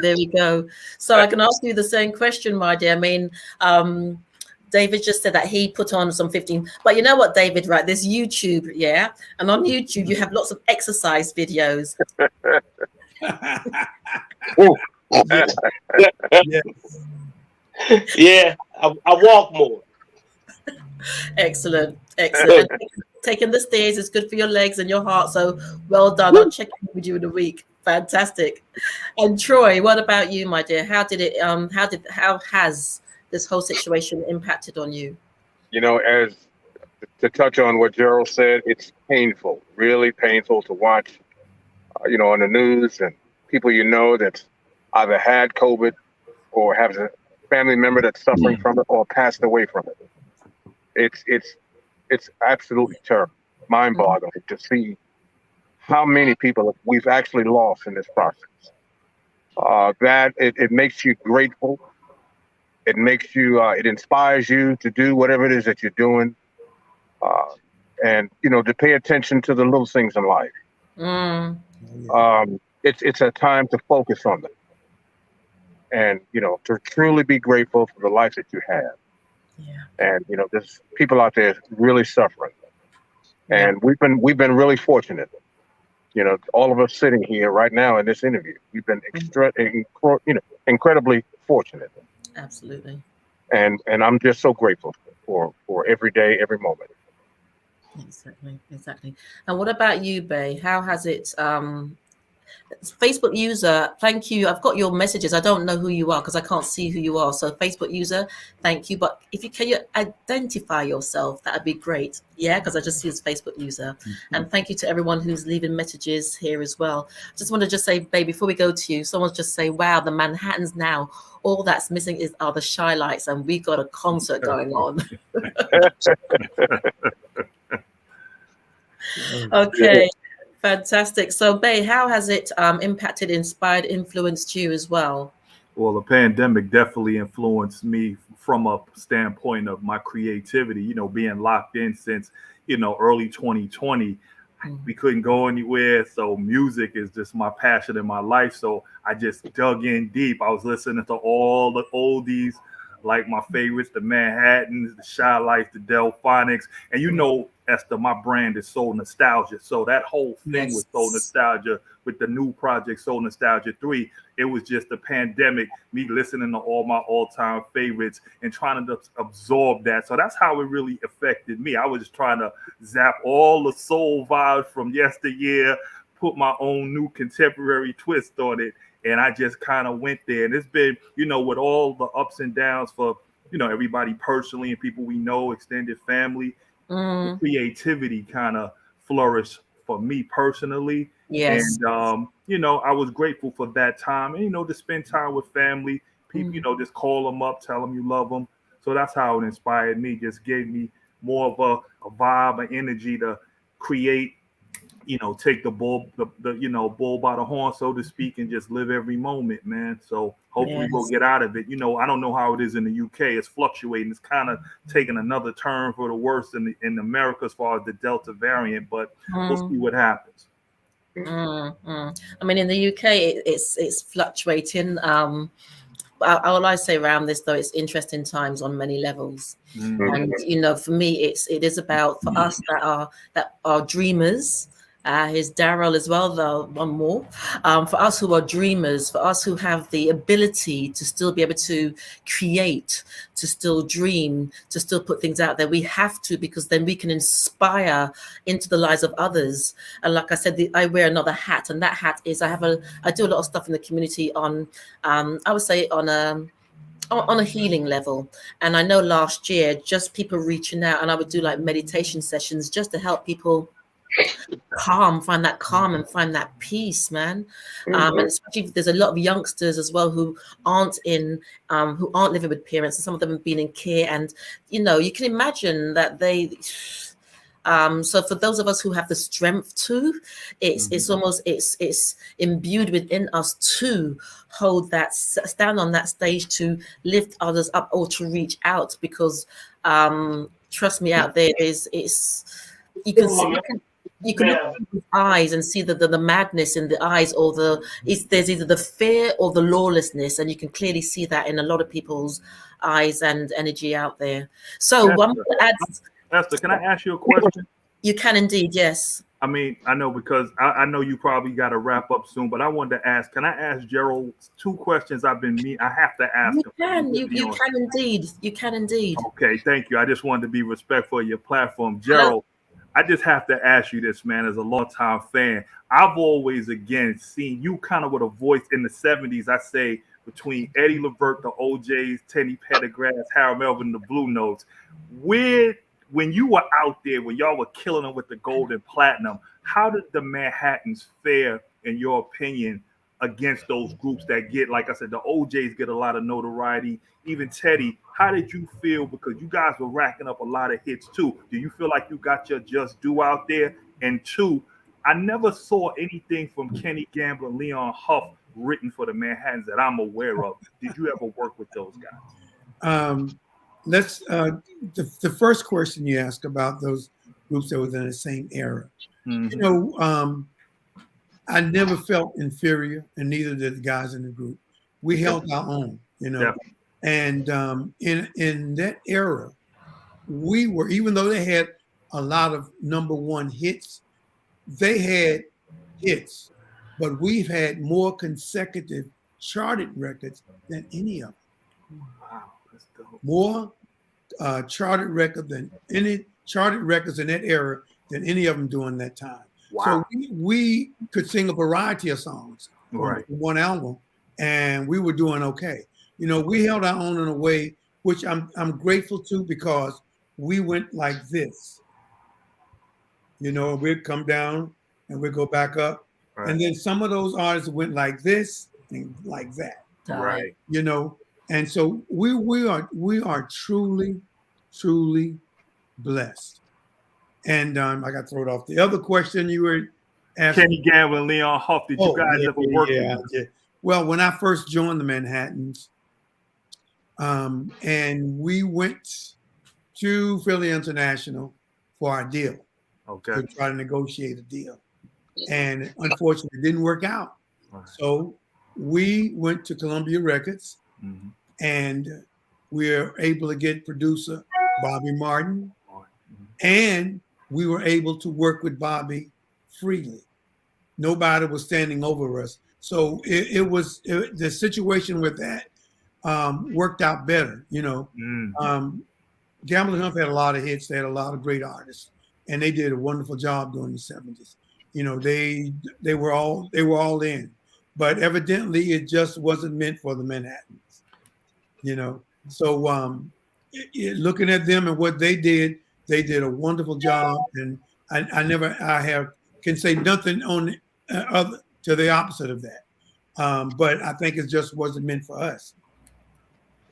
So I can ask you the same question, my dear. I mean, David just said that he put on some 15. But you know what, David, right? There's YouTube, yeah? And on YouTube, you have lots of exercise videos. Yeah, I walk more. Excellent. Excellent. Taking the stairs is good for your legs and your heart. So well done. I'll check in with you in a week. Fantastic. And Troy, what about you, my dear? How has this whole situation impacted on you? You know, as to touch on what Gerald said, it's painful, really painful to watch, on the news, and people that's either had COVID or have a family member that's suffering from it or passed away from it. It's absolutely terrible, mind-boggling to see how many people we've actually lost in this process. That it makes you grateful. It makes you, it inspires you to do whatever it is that you're doing, and to pay attention to the little things in life. It's a time to focus on them, and to truly be grateful for the life that you have. And there's people out there really suffering, and we've been really fortunate. All of us sitting here right now in this interview, we've been incredibly fortunate. Absolutely. And I'm just so grateful for every day, every moment. Exactly. And what about you, Bey? How has it? Facebook user, thank you. I've got your messages. I don't know who you are because I can't see who you are. So Facebook user, thank you. But if you can identify yourself, that'd be great. Yeah, because I just see as Facebook user. And thank you to everyone who's leaving messages here as well. Just want to say, Bey, before we go to you, someone's just say, wow, the Manhattans now. All that's missing are the Shy Lights, and we got a concert going on. Okay. Fantastic. So, Bey, how has it impacted, inspired, influenced you as well? Well, the pandemic definitely influenced me from a standpoint of my creativity, being locked in since, early 2020. We couldn't go anywhere. So music is just my passion in my life. So I just dug in deep. I was listening to all the oldies, like my favorites, the Manhattans, the Shy Lights, the Delphonics. And Esther, my brand is Soul Nostalgia. So that whole thing with Soul Nostalgia, with the new project Soul Nostalgia 3, it was just the pandemic, me listening to all my all-time favorites and trying to absorb that. So that's how it really affected me. I was just trying to zap all the soul vibes from yesteryear, put my own new contemporary twist on it. And I just kind of went there. And it's been, with all the ups and downs for, everybody personally and people we know, extended family, the creativity kind of flourished for me personally. Yes. And, I was grateful for that time. And, to spend time with family, people, just call them up, tell them you love them. So that's how it inspired me, just gave me more of a vibe and energy to create, take the bull, bull by the horn, so to speak, and just live every moment, man. So hopefully we'll get out of it. I don't know how it is in the UK. It's fluctuating. It's kind of taking another turn for the worse in America as far as the Delta variant, but we'll see what happens. I mean, in the UK, it's fluctuating. All I say around this, though, it's interesting times on many levels. And for me, it is about, for us that are dreamers. Here's Darryl as well, though, one more. For us who are dreamers, for us who have the ability to still be able to create, to still dream, to still put things out there, we have to, because then we can inspire into the lives of others. And like I said, I wear another hat, and that hat is I do a lot of stuff in the community on, I would say on a healing level. And I know last year, just people reaching out, and I would do like meditation sessions just to help people find that calm and find that peace, man. And especially there's a lot of youngsters as well who aren't living with parents, and some of them have been in care, and you can imagine that they so for those of us who have the strength to, it's almost it's imbued within us to stand on that stage, to lift others up or to reach out, because trust me, out there you can see you can look at his eyes and see the madness in the eyes, or there's either the fear or the lawlessness, and you can clearly see that in a lot of people's eyes and energy out there. So Esther, I'm going to add. Esther, can I ask you a question? You can indeed, yes. I mean, I know because I know you probably got to wrap up soon, but I wanted to ask, can I ask Gerald 2 questions I have to ask him? You can indeed. You can indeed. Okay, thank you. I just wanted to be respectful of your platform. Gerald, I just have to ask you this, man, as a longtime fan. I've always, again, seen you kind of with a voice in the 70s, I say, between Eddie Levert, the OJs, Teddy Pendergrass, Harold Melvin, the Blue Notes. When you were out there, when y'all were killing them with the gold and platinum, how did the Manhattans fare, in your opinion, against those groups that get, like I said, the OJs get a lot of notoriety, even Teddy? How did you feel? Because you guys were racking up a lot of hits too. Do you feel like you got your just due out there? And 2, I never saw anything from Kenny Gamble and Leon Huff written for the Manhattans that I'm aware of. Did you ever work with those guys? Let's the first question you asked about those groups that was in the same era. Mm-hmm. You know, I never felt inferior, and neither did the guys in the group. We held our own, you know. And in that era, we were, even though they had a lot of #1 hits, they had hits, but we've had more consecutive charted records than any of them. Wow, that's dope. More charted records in that era than any of them during that time. Wow. So we could sing a variety of songs Right. on one album, and we were doing okay. You know, we held our own in a way which I'm grateful to, because we went like this. You know, we'd come down and we'd go back up. Right. And then some of those artists went like this and like that. Right. You know, and so we are truly, truly blessed. And I got thrown off. The other question you were asking, Kenny Gamble and Leon Huff, did you guys ever work with them? Yeah. Well, when I first joined the Manhattans, and we went to Philly International for our deal. Okay. To try to negotiate a deal. And unfortunately, it didn't work out. Right. So we went to Columbia Records, Mm-hmm. and we were able to get producer Bobby Martin, and we were able to work with Bobby freely. Nobody was standing over us. So the situation with that worked out better, you know. Mm. Gamble and Huff had a lot of hits. They had a lot of great artists, and they did a wonderful job during the 70s. You know, they were all in, but evidently it just wasn't meant for the Manhattans. You know, so looking at them and what they did a wonderful job, and I can say nothing on other to the opposite of that. But I think it just wasn't meant for us.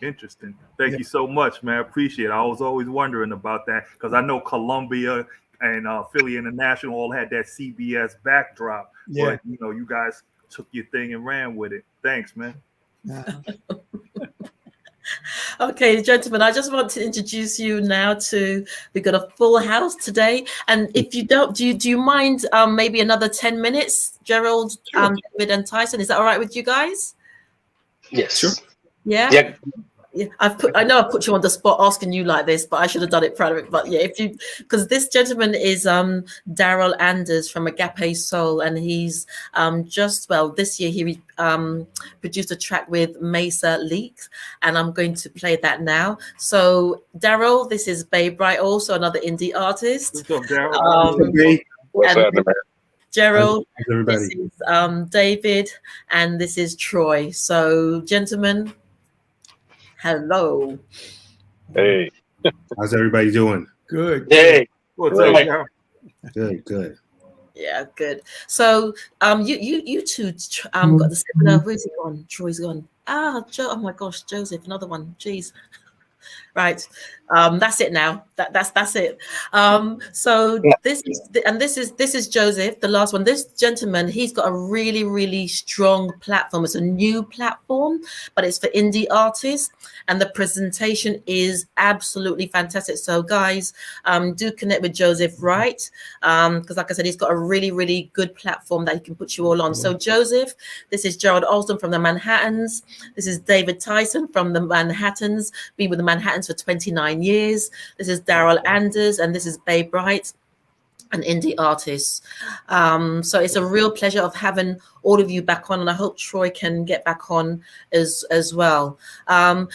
Interesting. Thank you so much, man. I appreciate it. I was always wondering about that, because I know Columbia and Philly International all had that CBS backdrop. Yeah. But, you know, you guys took your thing and ran with it. Thanks, man. Okay, gentlemen, I just want to introduce you now to, we've got a full house today. And if you don't, do you mind maybe another 10 minutes, Gerald, Sure. David and Tyson? Is that all right with you guys? Yes. Sure. Yeah? Yeah. Yeah, I know I put you on the spot asking you like this, but I should have done it prior. But yeah, because this gentleman is Darryl Anders from AgapeSoul, and he's this year he produced a track with Maysa Leak, and I'm going to play that now. So Darryl, this is Bey Bright, also another indie artist. What's up, Darryl? What's happening, man? Gerald, How's everybody? this is David, and this is Troy. So gentlemen, hello. Hey. How's everybody doing? Good. Hey. What's up, Darryl? Good. Yeah, good. So you two got the similar. Where's he gone? Troy's gone. Oh my gosh, Joseph, another one. Jeez. Right. That's it now. That's it. So this is Joseph, the last one. This gentleman, he's got a really strong platform. It's a new platform, but it's for indie artists, and the presentation is absolutely fantastic. So guys, do connect with Joseph Wright, because like I said, he's got a really good platform that he can put you all on. So Joseph, this is Gerald Alston from the Manhattans. This is David Tyson from the Manhattans, been with the Manhattans for 29 years. This is Darryl Anders, and this is Bey Bright, an indie artist. So it's a real pleasure of having all of you back on, and I hope Troy can get back on as well.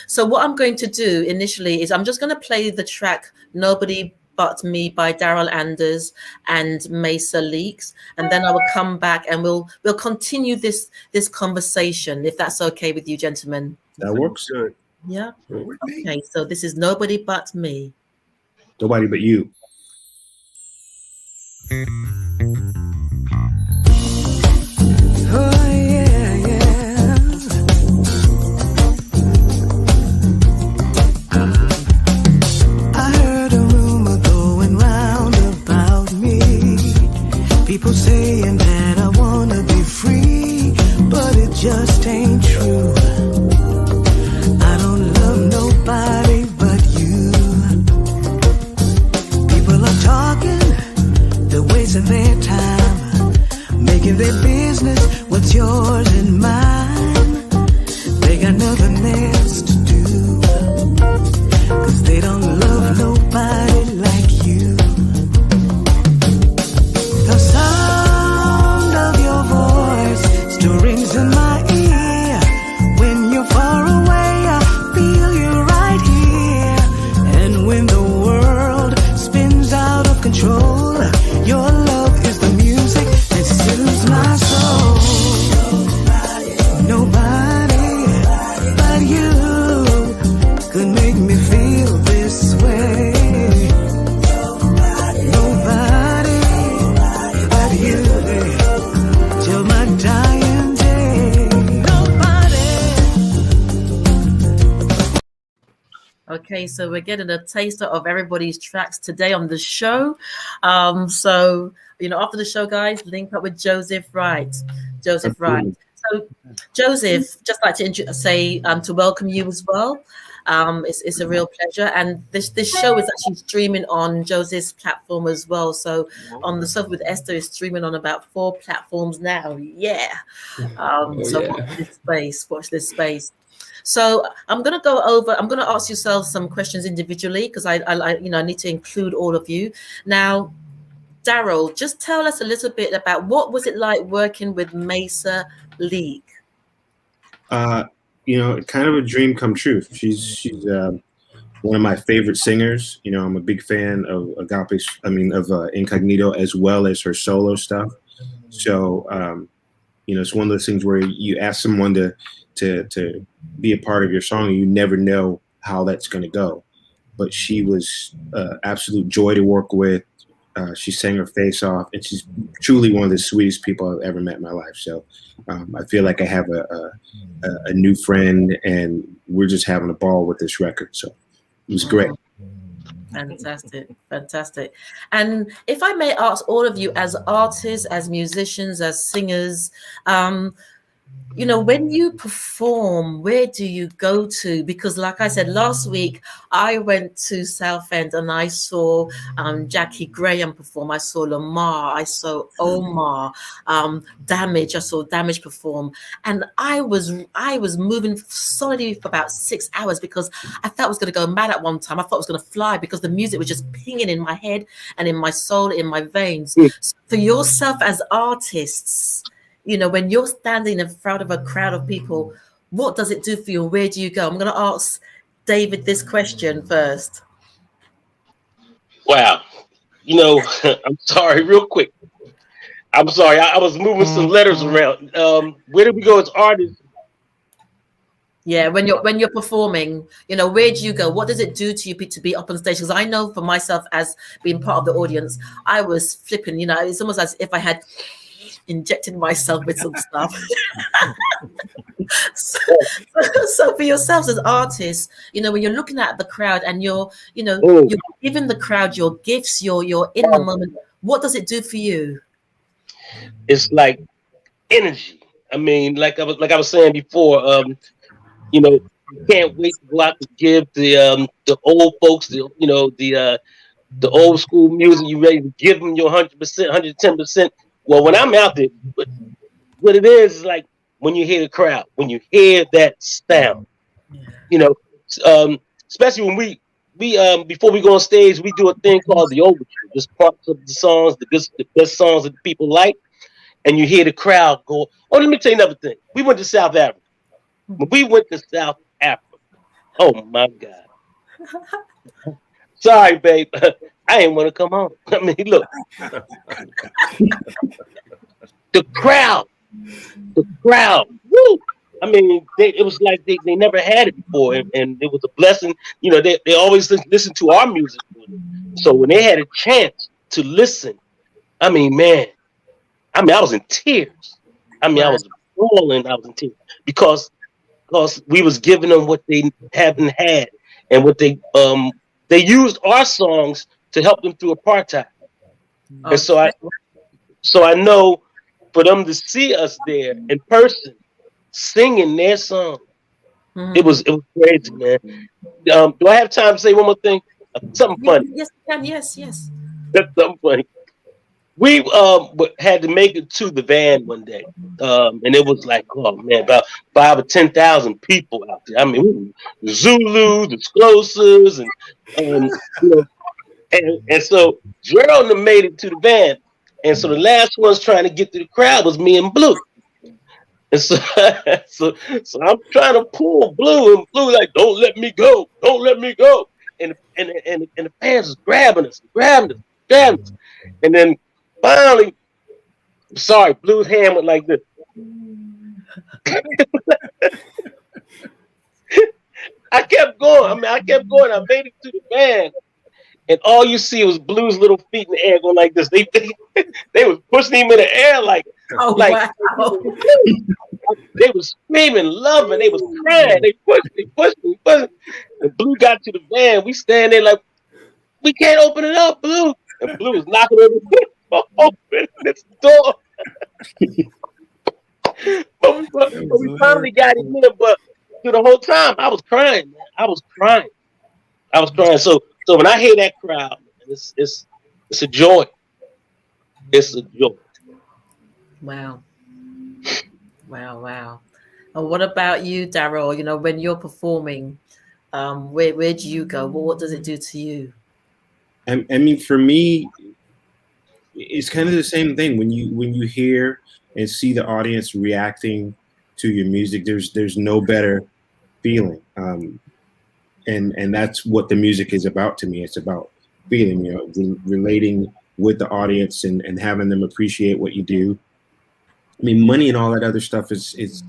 So what I'm going to do initially is I'm just going to play the track Nobody But Me by Darryl Anders and Maysa Leak, and then I will come back and we'll continue this conversation, if that's okay with you, gentlemen. That works. Good. Yeah. Okay, so this is Nobody But Me. Nobody but you. Oh, yeah. I heard a rumor going round about me. People saying that I wanna be free, but it just ain't true. I don't love nobody but you. People are talking, they're wasting their time, making their business what's yours and mine. They got nothing else to do, 'cause they don't love nobody like you. The sound of your voice still rings in my ear. When you're far away, I feel you right here. And when the world spins out of control, your love is the music that soothes my soul. Nobody but you could make me feel this way. Nobody but you till my dying day. Nobody. Okay, so we're getting a taster of everybody's tracks today on the show. So, after the show, guys, link up with Joseph Wright. Joseph Wright. So, Joseph, just like to say to welcome you as well. It's a real pleasure, and this show is actually streaming on Joseph's platform as well. So, on the Sofa with Esther is streaming on about 4 platforms now. Yeah. So watch this space. So I'm going to ask yourself some questions individually, because I need to include all of you. Now, Darryl, just tell us a little bit about what was it like working with Maysa Leak? Kind of a dream come true. She's one of my favorite singers. I'm a big fan of Incognito, as well as her solo stuff. So, it's one of those things where you ask someone to be a part of your song, and you never know how that's going to go. But she was absolute joy to work with. She sang her face off, and she's truly one of the sweetest people I've ever met in my life. So I feel like I have a new friend, and we're just having a ball with this record. So it was great. Fantastic. And if I may ask all of you, as artists, as musicians, as singers, when you perform, where do you go to? Because like I said, last week, I went to Southend and I saw Jackie Graham perform. I saw Lamar. I saw Omar, Damage. I saw Damage perform. And I was moving solidly for about 6 hours, because I thought I was going to go mad at one time. I thought I was going to fly, because the music was just pinging in my head and in my soul, in my veins. So for yourself as artists, when you're standing in front of a crowd of people, what does it do for you? Where do you go? I'm going to ask David this question first. Wow. I'm sorry, real quick. I'm sorry. I was moving some letters around. Where do we go as artists? Yeah, when you're performing, where do you go? What does it do to you to be up on stage? Because I know for myself, as being part of the audience, I was flipping. It's almost as if I had injecting myself with some stuff. So for yourselves as artists, you know, when you're looking at the crowd and you're giving the crowd your gifts, you're in the moment, what does it do for you? It's like energy. I mean, like I was saying before, you know, you can't wait to go out to give the old folks, the old school music. You ready to give them your 100%, 110%. Well, when I'm out there, what it is like when you hear the crowd, when you hear that sound, you know, especially when we before we go on stage, we do a thing called the overture. Just parts of the songs, the best songs that people like, and you hear the crowd go. Oh, let me tell you another thing. We went to South Africa. When we went to South Africa, oh my God. Sorry, babe. I ain't want to come home. I mean, look. The crowd. Woo! I mean, it was like they never had it before, and it was a blessing. You know, they always listen to our music. So when they had a chance to listen, I mean, man, I was in tears. I mean, I was bawling. I was in tears because we was giving them what they haven't had, and what they used our songs to help them through apartheid. Okay. And so I know for them to see us there in person singing their song, it was crazy, man. Do I have time to say one more thing? Something funny. Yes, you can. Yes. That's something funny. We had to make it to the van one day, and it was like, oh man, about 5,000 or 10,000 people out there. I mean, Zulus, explosives, and you know, and so Gerald made it to the van, and so the last ones trying to get to the crowd was me and Blue, and so I'm trying to pull Blue, and Blue like, don't let me go, and the fans was grabbing us, and then. Finally, sorry, Blue's hand went like this. I kept going. I made it to the van, and all you see was Blue's little feet in the air going like this. They was pushing him in the air like wow. They was screaming, loving. They was crying. They pushed me. And Blue got to the van. We stand there like, we can't open it up, Blue. And Blue was knocking everything. Open this door. but we finally got him in, but through the whole time I was crying, man. I was crying. So when I hear that crowd, it's a joy. It's a joy. Wow. And what about you, Darryl? You know, when you're performing, where do you go? What does it do to you? I mean, for me, it's kind of the same thing when you hear and see the audience reacting to your music. There's no better feeling, and that's what the music is about to me. It's about feeling, you know, relating with the audience and having them appreciate what you do. I mean, money and all that other stuff is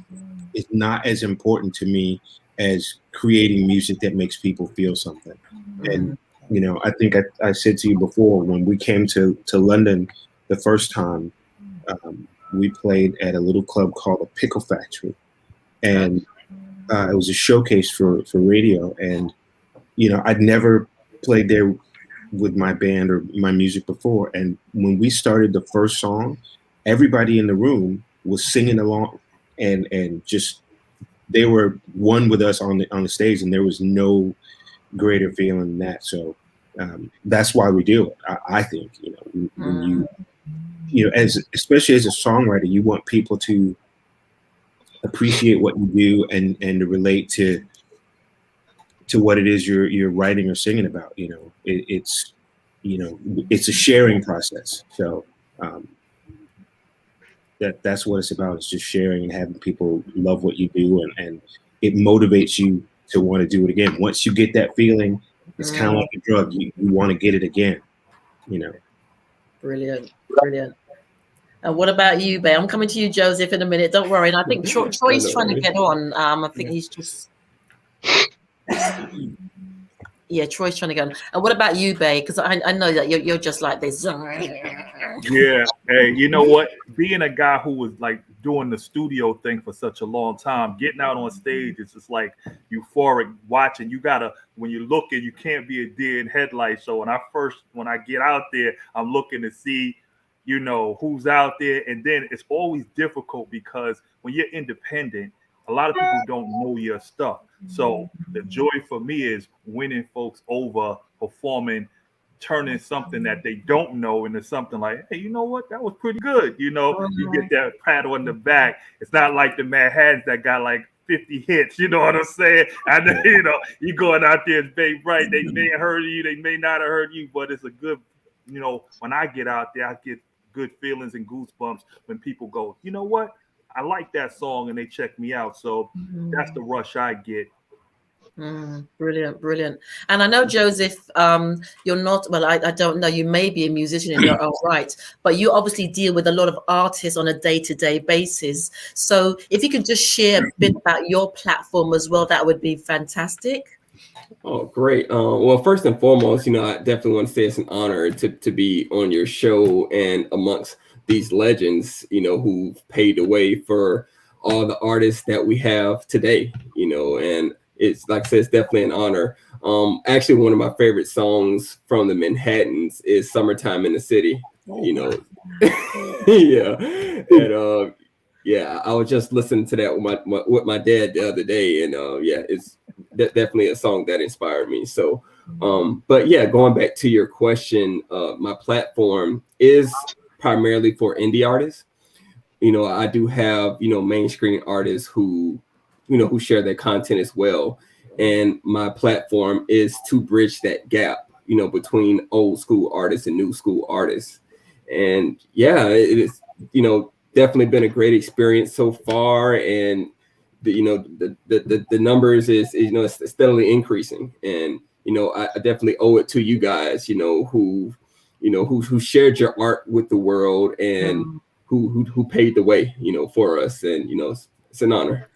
not as important to me as creating music that makes people feel something. And you know, I think I said to you before, when we came to London the first time, we played at a little club called the Pickle Factory. And it was a showcase for radio. And, you know, I'd never played there with my band or my music before. And when we started the first song, everybody in the room was singing along and just, they were one with us on the stage, and there was no greater feeling than that. So that's why we do it. I think, you know, when you know, especially as a songwriter, you want people to appreciate what you do and to relate to what it is you're writing or singing about. You know, it's you know, it's a sharing process. So that's what it's about. It's just sharing and having people love what you do, and it motivates you to want to do it again. Once you get that feeling, it's kind of like a drug. You want to get it again, you know. Brilliant. And what about you, Bey? I'm coming to you, Joseph, in a minute. Don't worry. And I think Troy's trying to get on. I think he's just... Yeah, Troy's trying to get on. And what about you, Bey? Because I know that you're just like this. Yeah, Hey, you know what? Being a guy who was like doing the studio thing for such a long time, getting out on stage is just like euphoric watching. You gotta, when you're looking, you can't be a deer in headlights. So when I get out there, I'm looking to see, you know, who's out there. And then it's always difficult because when you're independent, a lot of people don't know your stuff. So the joy for me is winning folks over, performing, turning something that they don't know into something like, hey, you know what? That was pretty good. You know, you get that pat on the back. It's not like the Manhattans that got like 50 hits. You know what I'm saying? And you know, you going out there as Bey Bright. They may have heard of you. They may not have heard you, but it's a good, you know, when I get out there, I get good feelings and goosebumps when people go, you know what? I like that song, and they check me out. So that's the rush I get. Brilliant. And I know, Joseph, you're not, well, I don't know, you may be a musician in your own right, but you obviously deal with a lot of artists on a day-to-day basis. So if you could just share a bit about your platform as well, that would be fantastic. Oh, great. Well, first and foremost, you know, I definitely want to say it's an honor to be on your show and amongst these legends, you know, who've paved the way for all the artists that we have today, you know, and it's like I said, it's definitely an honor. Actually, one of my favorite songs from the Manhattans is "Summertime in the City." You know, yeah, and yeah, I was just listening to that with my dad the other day, and yeah, it's definitely a song that inspired me. So, but yeah, going back to your question, my platform is primarily for indie artists. You know, I do have, you know, mainstream artists who, you know, who share their content as well. And my platform is to bridge that gap, you know, between old school artists and new school artists. And yeah, it is, you know, definitely been a great experience so far. And the, you know, the numbers is, you know, it's steadily increasing. And, you know, I definitely owe it to you guys, you know, who shared your art with the world and who paved the way, you know, for us. And, you know, it's an honor.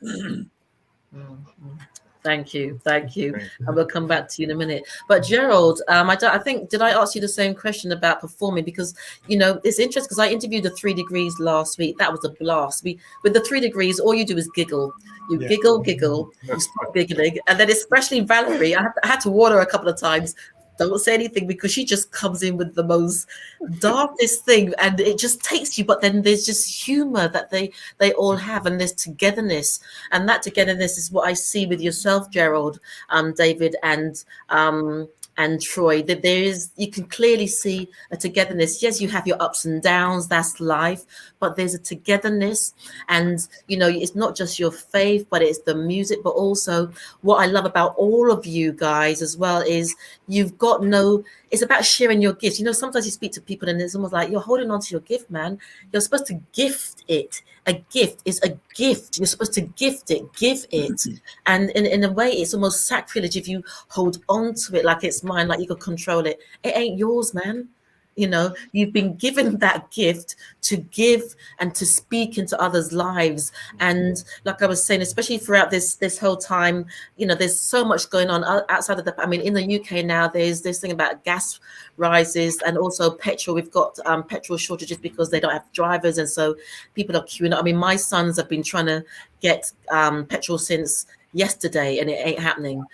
Thank you. I will come back to you in a minute. But Gerald, I think, did I ask you the same question about performing? Because, you know, it's interesting because I interviewed the 3 Degrees last week. That was a blast. With the 3 Degrees, all you do is giggle. You giggle, you stop giggling. And then especially Valerie, I had to warn her a couple of times. Don't say anything because she just comes in with the most darkest thing and it just takes you. But then there's just humor that they all have, and there's togetherness, and that togetherness is what I see with yourself, Gerald, David, and Troy. That you can clearly see a togetherness. Yes, you have your ups and downs, that's life, but there's a togetherness. And you know, it's not just your faith, but it's the music. But also what I love about all of you guys as well is it's about sharing your gifts. You know, sometimes you speak to people and it's almost like you're holding on to your gift, man. You're supposed to gift it. A gift is a gift. You're supposed to gift it, give it. And in a way, it's almost sacrilege if you hold on to it like it's mine, like you could control it. It ain't yours, man. You know, you've been given that gift to give and to speak into others' lives. And like I was saying, especially throughout this whole time, you know, there's so much going on outside of in the UK now, there's this thing about gas rises and also petrol. We've got petrol shortages because they don't have drivers. And so people are queuing up. I mean, my sons have been trying to get petrol since yesterday and it ain't happening.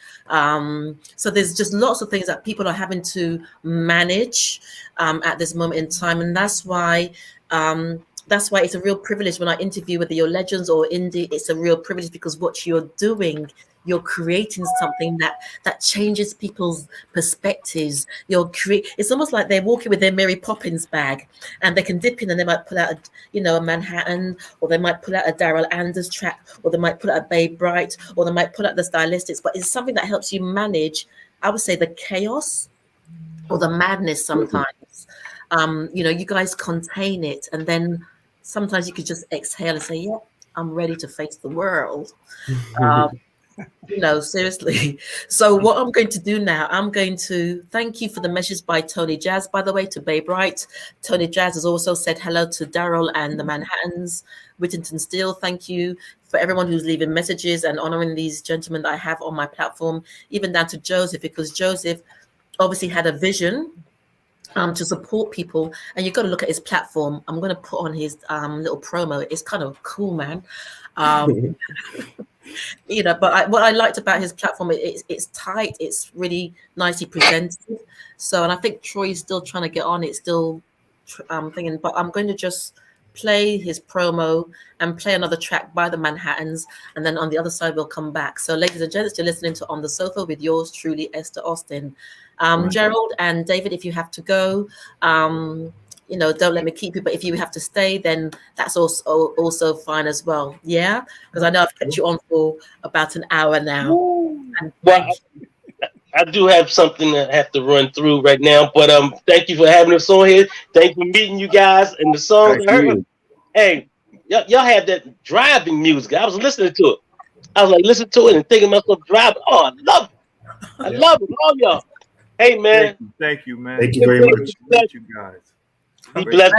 So there's just lots of things that people are having to manage at this moment in time, and that's why it's a real privilege when I interview whether you're legends or indie. It's a real privilege because what you're doing, you're creating something that changes people's perspectives. It's almost like they're walking with their Mary Poppins bag and they can dip in and they might pull out a Manhattan, or they might pull out a Darryl Anders track, or they might pull out a Bey Bright, or they might pull out the Stylistics, but it's something that helps you manage, I would say, the chaos or the madness sometimes. You know, you guys contain it, and then sometimes you could just exhale and say, yeah, I'm ready to face the world. You know, seriously. So what I'm going to do now, I'm going to thank you for the message by Tony Jazz, by the way, to Bey Bright. Tony Jazz has also said hello to Darryl and the Manhattans. Whittington Steele, thank you for everyone who's leaving messages and honoring these gentlemen that I have on my platform, even down to Joseph, because Joseph obviously had a vision to support people, and you've got to look at his platform. I'm going to put on his little promo. It's kind of cool, man. You know, but what I liked about his platform, it's tight, it's really nicely presented. So, and I think Troy is still trying to get on. It's still thinking, but I'm going to just play his promo and play another track by the Manhattans, and then on the other side we'll come back. So, ladies and gents, you're listening to On the Sofa with yours truly, Esther Austin. Gerald and David, if you have to go, you know, don't let me keep you. But if you have to stay, then that's also fine as well. Yeah, because I know I've kept you on for about an hour now. And well, I do have something that I have to run through right now. But thank you for having us on here. Thank you for meeting you guys and the song. Hey, y'all have that driving music. I was listening to it. I was like listening to it and thinking myself driving. Oh, I love it. I love it. All y'all. Hey, man. Thank you, man. Thank you very much. Thank you, guys. Be blessed.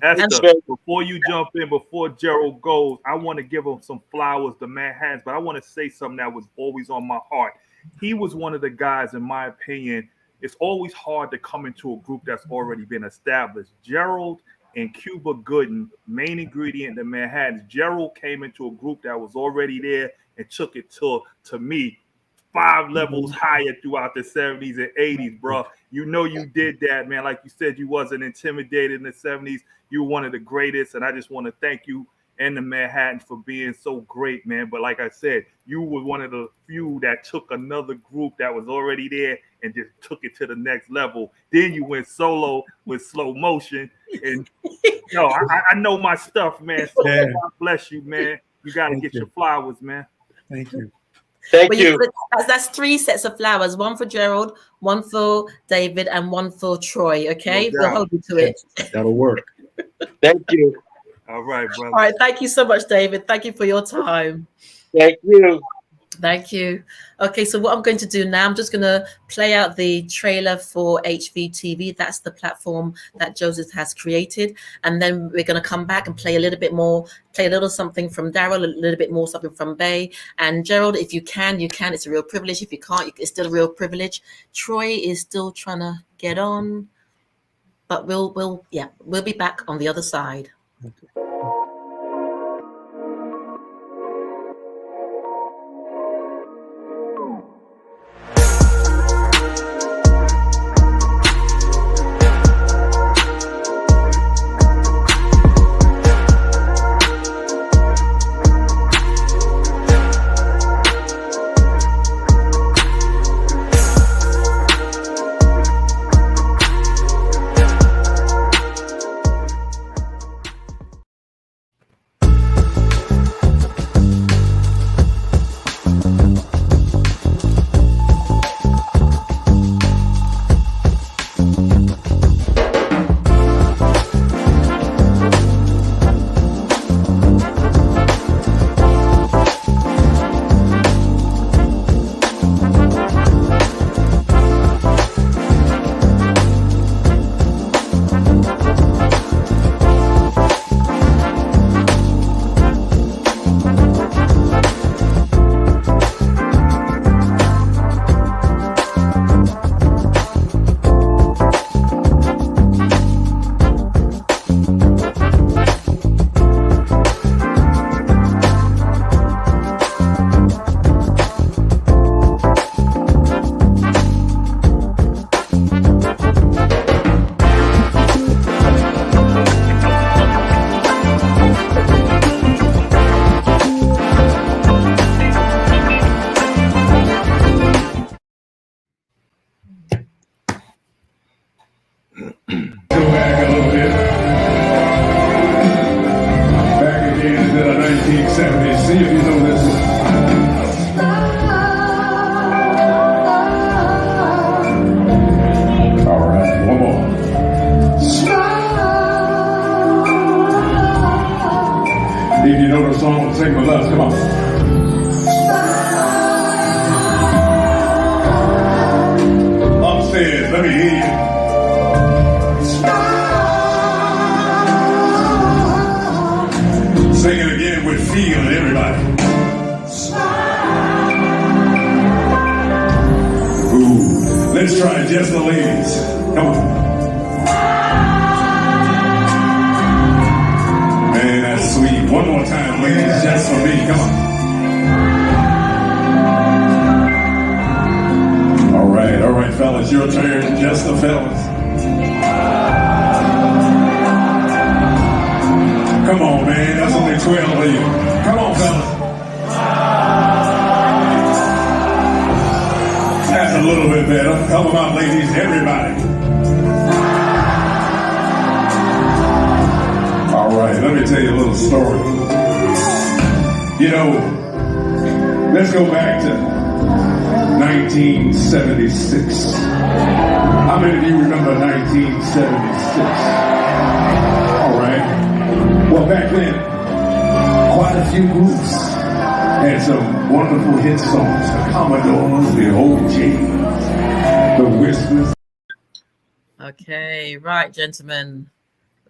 Esther, before you jump in, before Gerald goes, I want to give him some flowers, the Manhattans, but I want to say something that was always on my heart. He was one of the guys, in my opinion, it's always hard to come into a group that's already been established. Gerald and Cuba Gooden, main ingredient, the Manhattans. Gerald came into a group that was already there and took it to me, 5 levels higher throughout the 70s and 80s, bro. You know you did that, man. Like you said, you wasn't intimidated in the 70s. You were one of the greatest, and I just want to thank you and the Manhattans for being so great, man. But like I said, you were one of the few that took another group that was already there and just took it to the next level. Then you went solo with Slow Motion. And yo, I know my stuff, man. So God bless you, man. You got to get your flowers, man. Thank you. Thank you. That's 3 sets of flowers, 1 for Gerald, 1 for David, and 1 for Troy. Okay, we'll hold you to it. That'll work. Thank you. All right, brother. All right, thank you so much, David. Thank you for your time. Thank you. Thank you. Okay, so what I'm going to do now, I'm just going to play out the trailer for HVTV. That's the platform that Joseph has created. And then we're going to come back and play a little bit more, play a little something from Darryl, a little bit more something from Bey. And Gerald, if you can, you can. It's a real privilege. If you can't, it's still a real privilege. Troy is still trying to get on. But we'll be back on the other side. Okay. Sing with us, come on. Upstairs, let me hear you. Sing it again with feeling, everybody. Ooh, let's try it, just the ladies. Come on. Man, that's sweet. One more time, ladies, just for me. Come on. All right, fellas, your turn. Just the fellas. Come on, man. That's only 12 of you. Come on, fellas. That's a little bit better. Help them out, ladies. Everybody. All right, let me tell you a little story. You know, let's go back to 1976. How many of you remember 1976? All right. Well, back then, quite a few groups had some wonderful hit songs. The Commodores, the OJs, the Whispers. Okay, right, gentlemen.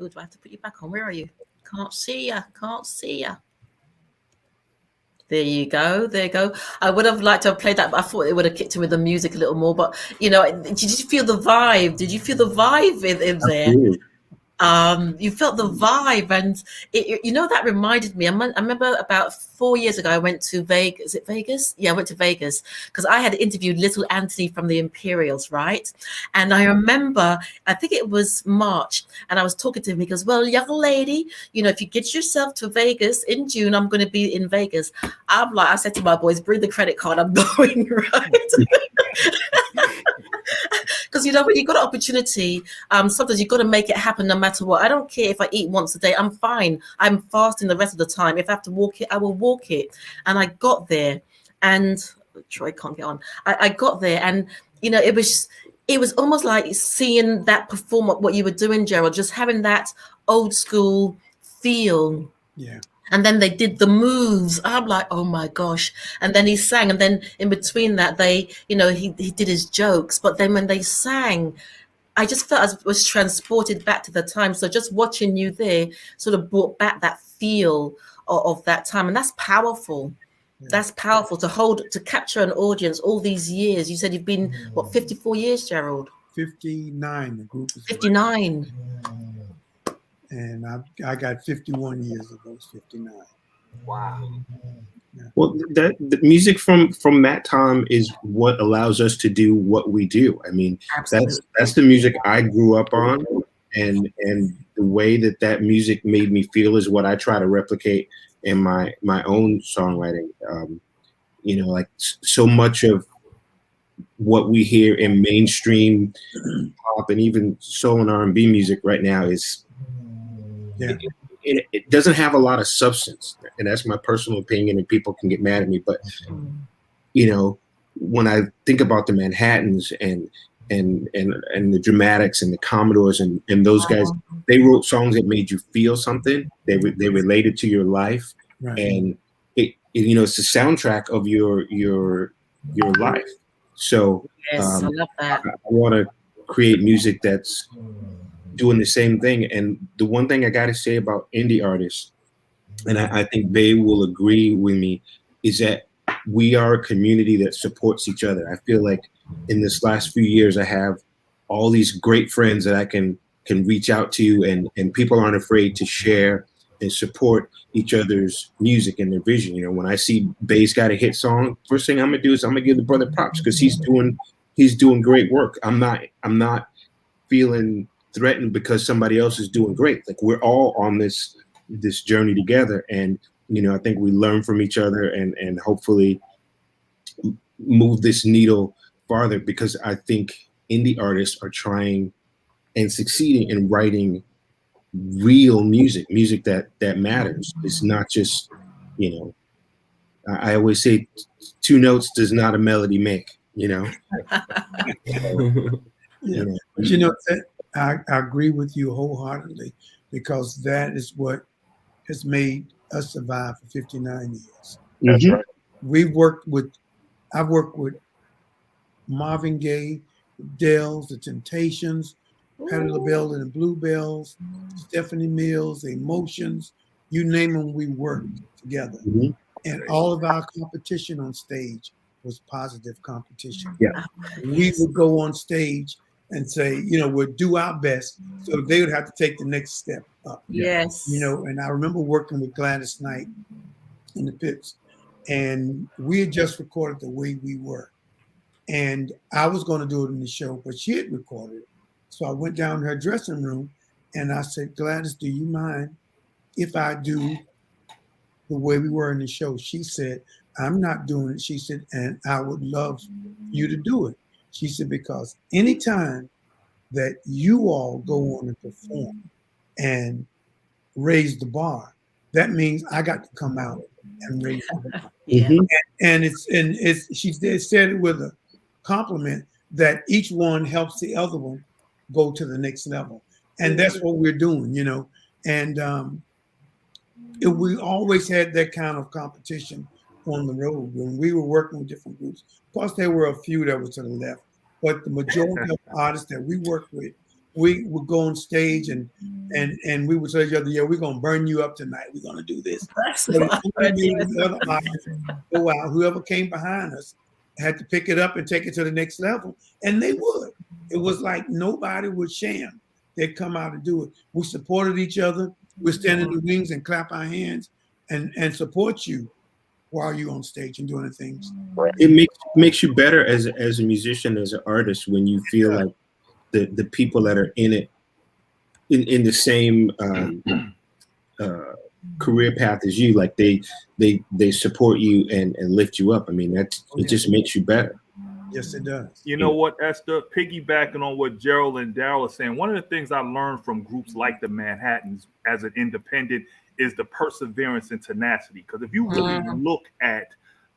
Oh, do I have to put you back on? Where are you? Can't see ya. Can't see ya. There you go. There you go. I would have liked to have played that, but I thought it would have kicked in with the music a little more. But, you know, did you feel the vibe? Did you feel the vibe in there? You felt the vibe, and you know, that reminded me. I remember about 4 years ago, I went to Vegas. Is it Vegas? Yeah, I went to Vegas because I had interviewed Little Anthony from the Imperials, right? And I remember, I think it was March, and I was talking to him. He goes, "Well, young lady, you know, if you get yourself to Vegas in June, I'm going to be in Vegas." I'm like, I said to my boys, "Bring the credit card. I'm going," right? Because, you know, when you've got an opportunity, sometimes you've got to make it happen no matter what. I don't care if I eat once a day. I'm fine. I'm fasting the rest of the time. If I have to walk it, I will walk it. And I got there, and Troy can't get on. I got there, and, you know, it was almost like seeing that perform what you were doing, Gerald, just having that old school feel. Yeah. And then they did the moves. I'm like, oh my gosh. And then he sang. And then in between that, they, you know, he did his jokes. But then when they sang, I just felt I was transported back to the time. So just watching you there sort of brought back that feel of that time. And that's powerful. Yeah. That's powerful to capture an audience all these years. You said you've been, what, 54 years, Gerald? 59. The group is 59. And I got 51 years of those 59. Wow. Yeah. Well, the music from that time is what allows us to do what we do. I mean, that's the music I grew up on, and the way that music made me feel is what I try to replicate in my own songwriting. You know, like so much of what we hear in mainstream pop and even soul and R&B music right now is. Yeah. It doesn't have a lot of substance, and that's my personal opinion, and people can get mad at me. But, you know, when I think about the Manhattans and the Dramatics and the Commodores and those guys, they wrote songs that made you feel something. They related to your life, right. And it you know, it's the soundtrack of your life. So yes, I love that. I want to create music that's doing the same thing. And the one thing I got to say about indie artists, and I think Bey will agree with me, is that we are a community that supports each other. I feel like in this last few years, I have all these great friends that I can reach out to, and people aren't afraid to share and support each other's music and their vision. You know, when I see Bey's got a hit song, first thing I'm gonna do is I'm gonna give the brother props because he's doing great work. I'm not feeling threatened because somebody else is doing great. Like, we're all on this journey together, and you know, I think we learn from each other and hopefully move this needle farther, because I think indie artists are trying and succeeding in writing real music that matters. It's not just, you know, I always say 2 notes does not a melody make, you know. Yeah. But you know, I agree with you wholeheartedly, because that is what has made us survive for 59 years. That's right. I've worked with Marvin Gaye, Dells, The Temptations, Patti LaBelle and the Bluebells, Stephanie Mills, The Emotions, you name them, we worked together. Mm-hmm. And all of our competition on stage was positive competition. Yeah. We would go on stage and say, you know, we'll do our best. So they would have to take the next step up. Yes. You know, and I remember working with Gladys Knight in the pits, and we had just recorded The Way We Were. And I was going to do it in the show, but she had recorded it. So I went down to her dressing room and I said, Gladys, do you mind if I do The Way We Were in the show? She said, I'm not doing it. She said, and I would love you to do it. She said, because anytime that you all go on and perform and raise the bar, that means I got to come out and raise the bar. And she said it with a compliment that each one helps the other one go to the next level. And that's what we're doing, you know. And we always had that kind of competition on the road when we were working with different groups. Of course, there were a few that were to the left, but the majority of artists that we worked with, we would go on stage and we would tell each other, yeah, we're going to burn you up tonight. We're going to do this. The other artists go out, whoever came behind us had to pick it up and take it to the next level, and they would. It was like nobody would sham. They'd come out and do it. We supported each other. We'd stand in the wings and clap our hands and support you while you're on stage and doing the things. It makes you better as a musician, as an artist, when you feel like the people that are in it in the same career path as you, like they support you and lift you up. I mean, it just makes you better. Yes, it does. You know what, Esther, piggybacking on what Gerald and Darryl are saying, one of the things I learned from groups like the Manhattans as an independent is the perseverance and tenacity. Because if you really look at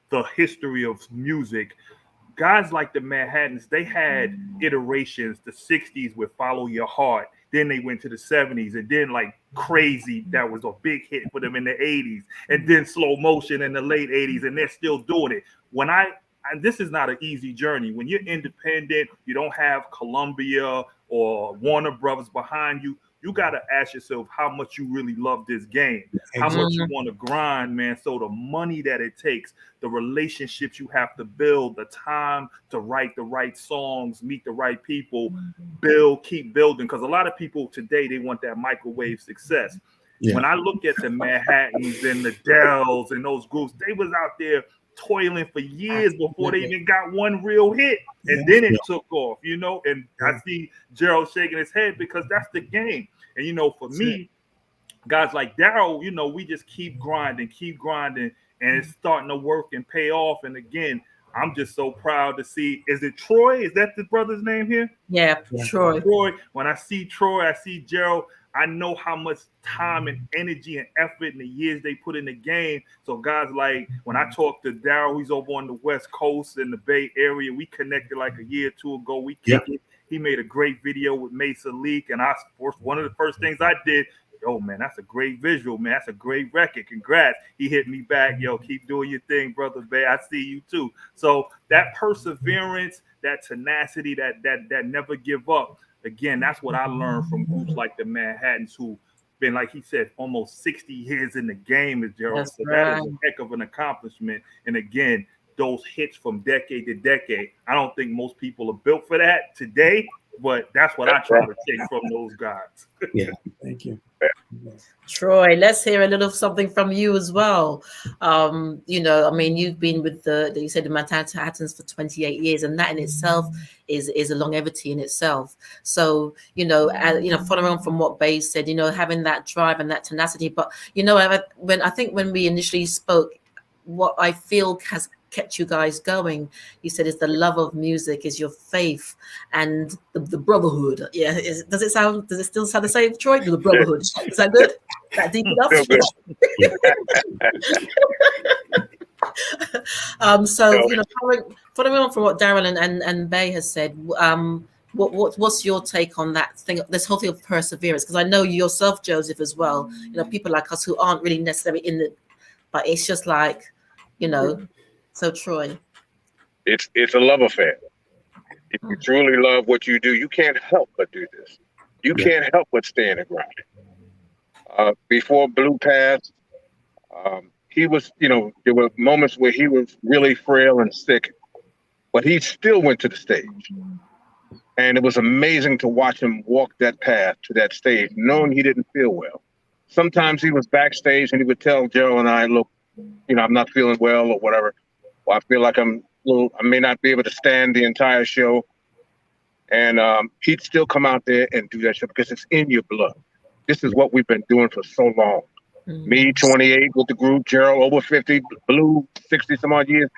the history of music, guys like the Manhattans, they had iterations. The 60s with Follow Your Heart. Then they went to the 70s, and then like Crazy, that was a big hit for them in the 80s, and then Slow Motion in the late 80s, and they're still doing it. And this is not an easy journey. When you're independent, you don't have Columbia or Warner Brothers behind you. You got to ask yourself how much you really love this game, how much you want to grind, man. So the money that it takes, the relationships you have to build, the time to write the right songs, meet the right people, build, keep building. Because a lot of people today, they want that microwave success. Yeah. When I look at the Manhattans and the Dells and those groups, they was out there toiling for years before they even got one real hit, and then it took off, you know. And I see Gerald shaking his head because that's the game. And you know, for me, guys like Darryl, you know, we just keep grinding, and it's starting to work and pay off. And again, I'm just so proud to see. Is it Troy? Is that the brother's name here? Yeah, Troy. When I see Troy, I see Gerald. I know how much time and energy and effort and the years they put in the game. So guys like, when I talk to Darryl, he's over on the West Coast in the Bay Area. We connected like a year or two ago. We kicked it. He made a great video with Maysa Leak. And one of the first things I did, oh man, that's a great visual, man. That's a great record. Congrats. He hit me back. Yo, keep doing your thing, brother Bay. I see you too. So that perseverance, that tenacity, that never give up. Again, that's what I learned from groups like the Manhattans, who been, like he said, almost 60 years in the game, as Gerald said. That is a heck of an accomplishment. And again, those hits from decade to decade, I don't think most people are built for that today, but that's what I try to take from those guys. Yeah, thank you. Troy, let's hear a little something from you as well. You know, I mean, you've been with you said the Manhattans for 28 years, and that in itself is a longevity in itself. So, following on from what Bey said, having that drive and that tenacity. But, when we initially spoke, what I feel has kept you guys going, you said, is the love of music, is your faith, and the brotherhood. Yeah, does it still sound the same, Troy? The brotherhood. Is that good? That deep enough? Following on from what Darryl and Bey has said, what's your take on that thing, this whole thing of perseverance? Because I know yourself, Joseph, as well. People like us who aren't really necessarily in the, but it's just like, So Troy, it's a love affair. If you truly love what you do, you can't help but do this. You can't help but stay in the grind. Before Blue passed, he was, there were moments where he was really frail and sick, but he still went to the stage. And it was amazing to watch him walk that path to that stage, knowing he didn't feel well. Sometimes he was backstage and he would tell Gerald and I, look, I'm not feeling well or whatever. Or I feel like I may not be able to stand the entire show. And he'd still come out there and do that show because it's in your blood. This is what we've been doing for so long. Mm-hmm. Me, 28 with the group, Gerald over 50, Blue, 60 some odd years.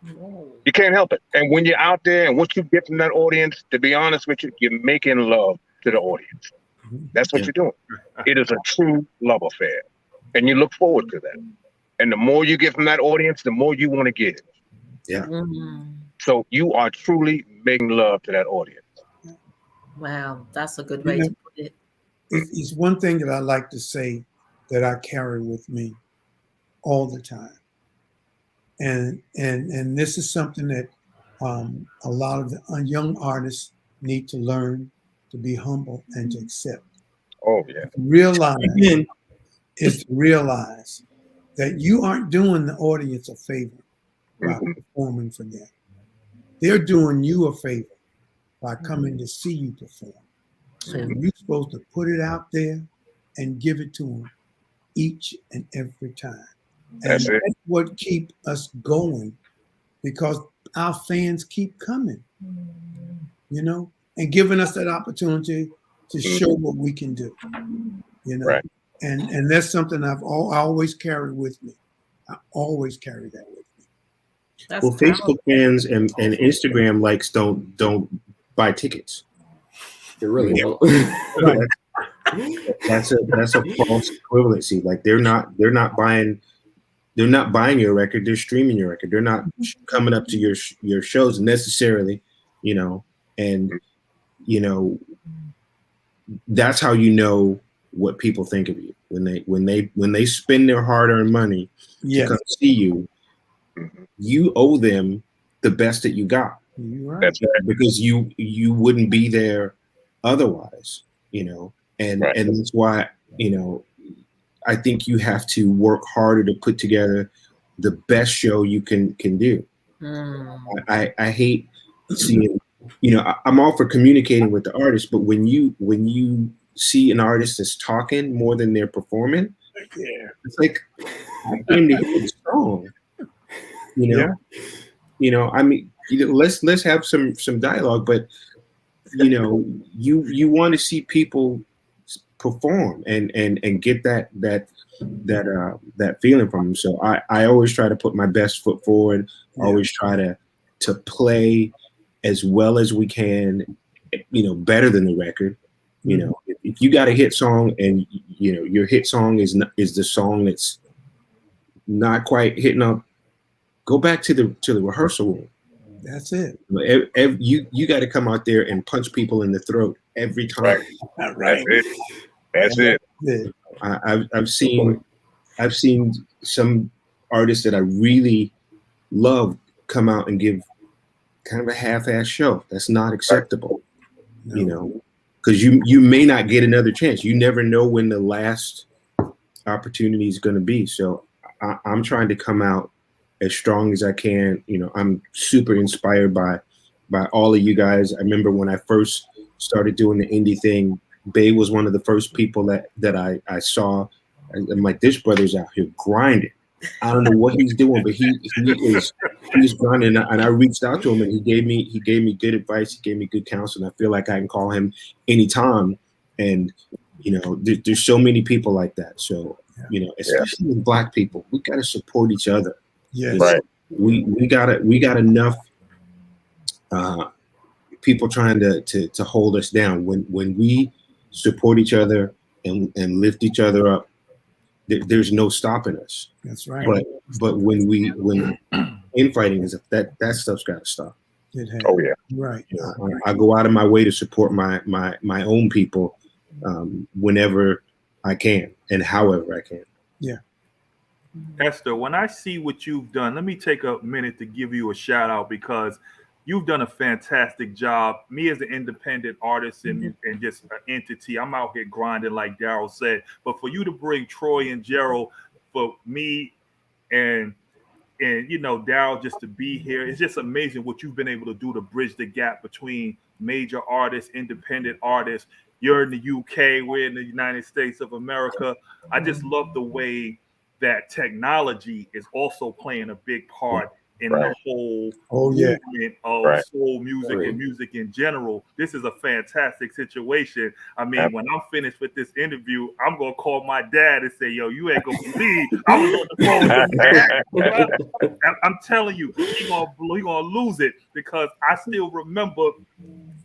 You can't help it. And when you're out there and what you get from that audience, to be honest with you, you're making love to the audience. That's what you're doing. It is a true love affair. And you look forward to that. And the more you get from that audience, the more you want to get. Yeah. Mm-hmm. So you are truly making love to that audience. Wow, that's a good way to put it. It's one thing that I like to say that I carry with me all the time. And this is something that a lot of the young artists need to learn to be humble and to accept. Oh, yeah. Realize that you aren't doing the audience a favor by performing for them. They're doing you a favor by coming to see you perform. So you're supposed to put it out there and give it to them each and every time. And that's what keeps us going, because our fans keep coming, and giving us that opportunity to show what we can do, Right. And that's something I always carry with me. I always carry that with me. That's well, Facebook fans and Instagram likes don't buy tickets. They really don't. Right. That's a false equivalency. Like they're not buying your record. They're streaming your record. They're not coming up to your shows necessarily, and that's how you know what people think of you when they spend their hard-earned money to come see you. You owe them the best that you got. Right. That's right. Because you wouldn't be there otherwise, and that's why I think you have to work harder to put together the best show you can do. I hate seeing, I'm all for communicating with the artist, but when you see an artist that's talking more than they're performing, it's like I came to hear the song. I mean, let's have some dialogue, but you want to see people perform and get that feeling from them. So I always try to put my best foot forward. Always try to play as well as we can, better than the record. If you got a hit song and your hit song is the song that's not quite hitting up, go back to the rehearsal room. That's it. You got to come out there and punch people in the throat every time. Right. That's it. I've seen some artists that I really love come out and give kind of a half-ass show. That's not acceptable, because you may not get another chance. You never know when the last opportunity is going to be. So I'm trying to come out as strong as I can. I'm super inspired by all of you guys. I remember when I first started doing the indie thing, Bey was one of the first people that I saw. I'm like, this brother's out here grinding. I don't know what he's doing, but he's grinding. And I reached out to him, and he gave me good advice. He gave me good counsel. And I feel like I can call him anytime. And there's so many people like that. So especially with Black people, we got to support each other. Yes. Right. We got enough people trying to hold us down. When we support each other and lift each other up, there's no stopping us. That's right. But when infighting is that stuff's got to stop. Oh yeah. Right. I go out of my way to support my own people whenever I can and however I can. Yeah. Esther, when I see what you've done, let me take a minute to give you a shout out, because you've done a fantastic job. Me as an independent artist and just an entity, I'm out here grinding like Darryl said. But for you to bring Troy and Gerald, for me and And Darryl, just to be here, it's just amazing what you've been able to do to bridge the gap between major artists, independent artists. You're in the UK, we're in the United States of America. I just love the way that technology is also playing a big part in the whole movement of soul music and music in general. This is a fantastic situation. I mean, when I'm finished with this interview, I'm gonna call my dad and say, "Yo, you ain't gonna believe I was on the phone with Dad." I'm telling you, he gonna lose it, because I still remember.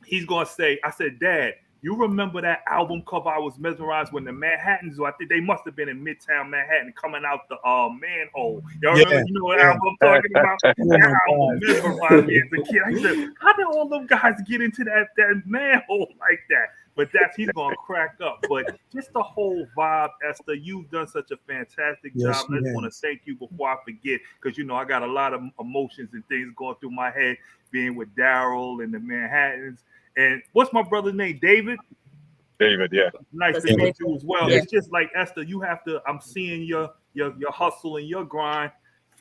He's gonna say, "I said, Dad, you remember that album cover? I was mesmerized when the Manhattans, or I think they must have been in Midtown Manhattan, coming out the manhole. Y'all remember? You know what album I'm talking about? That album mesmerized me as a kid. I said, how did all them guys get into that manhole like that? But he's gonna crack up. But just the whole vibe, Esther, you've done such a fantastic job. I just want to thank you before I forget, because I got a lot of emotions and things going through my head, being with Darryl and the Manhattans. And what's my brother's name? David? David, yeah. Nice to meet you as well. Yeah. It's just like, Esther, you have to, I'm seeing your hustle and your grind.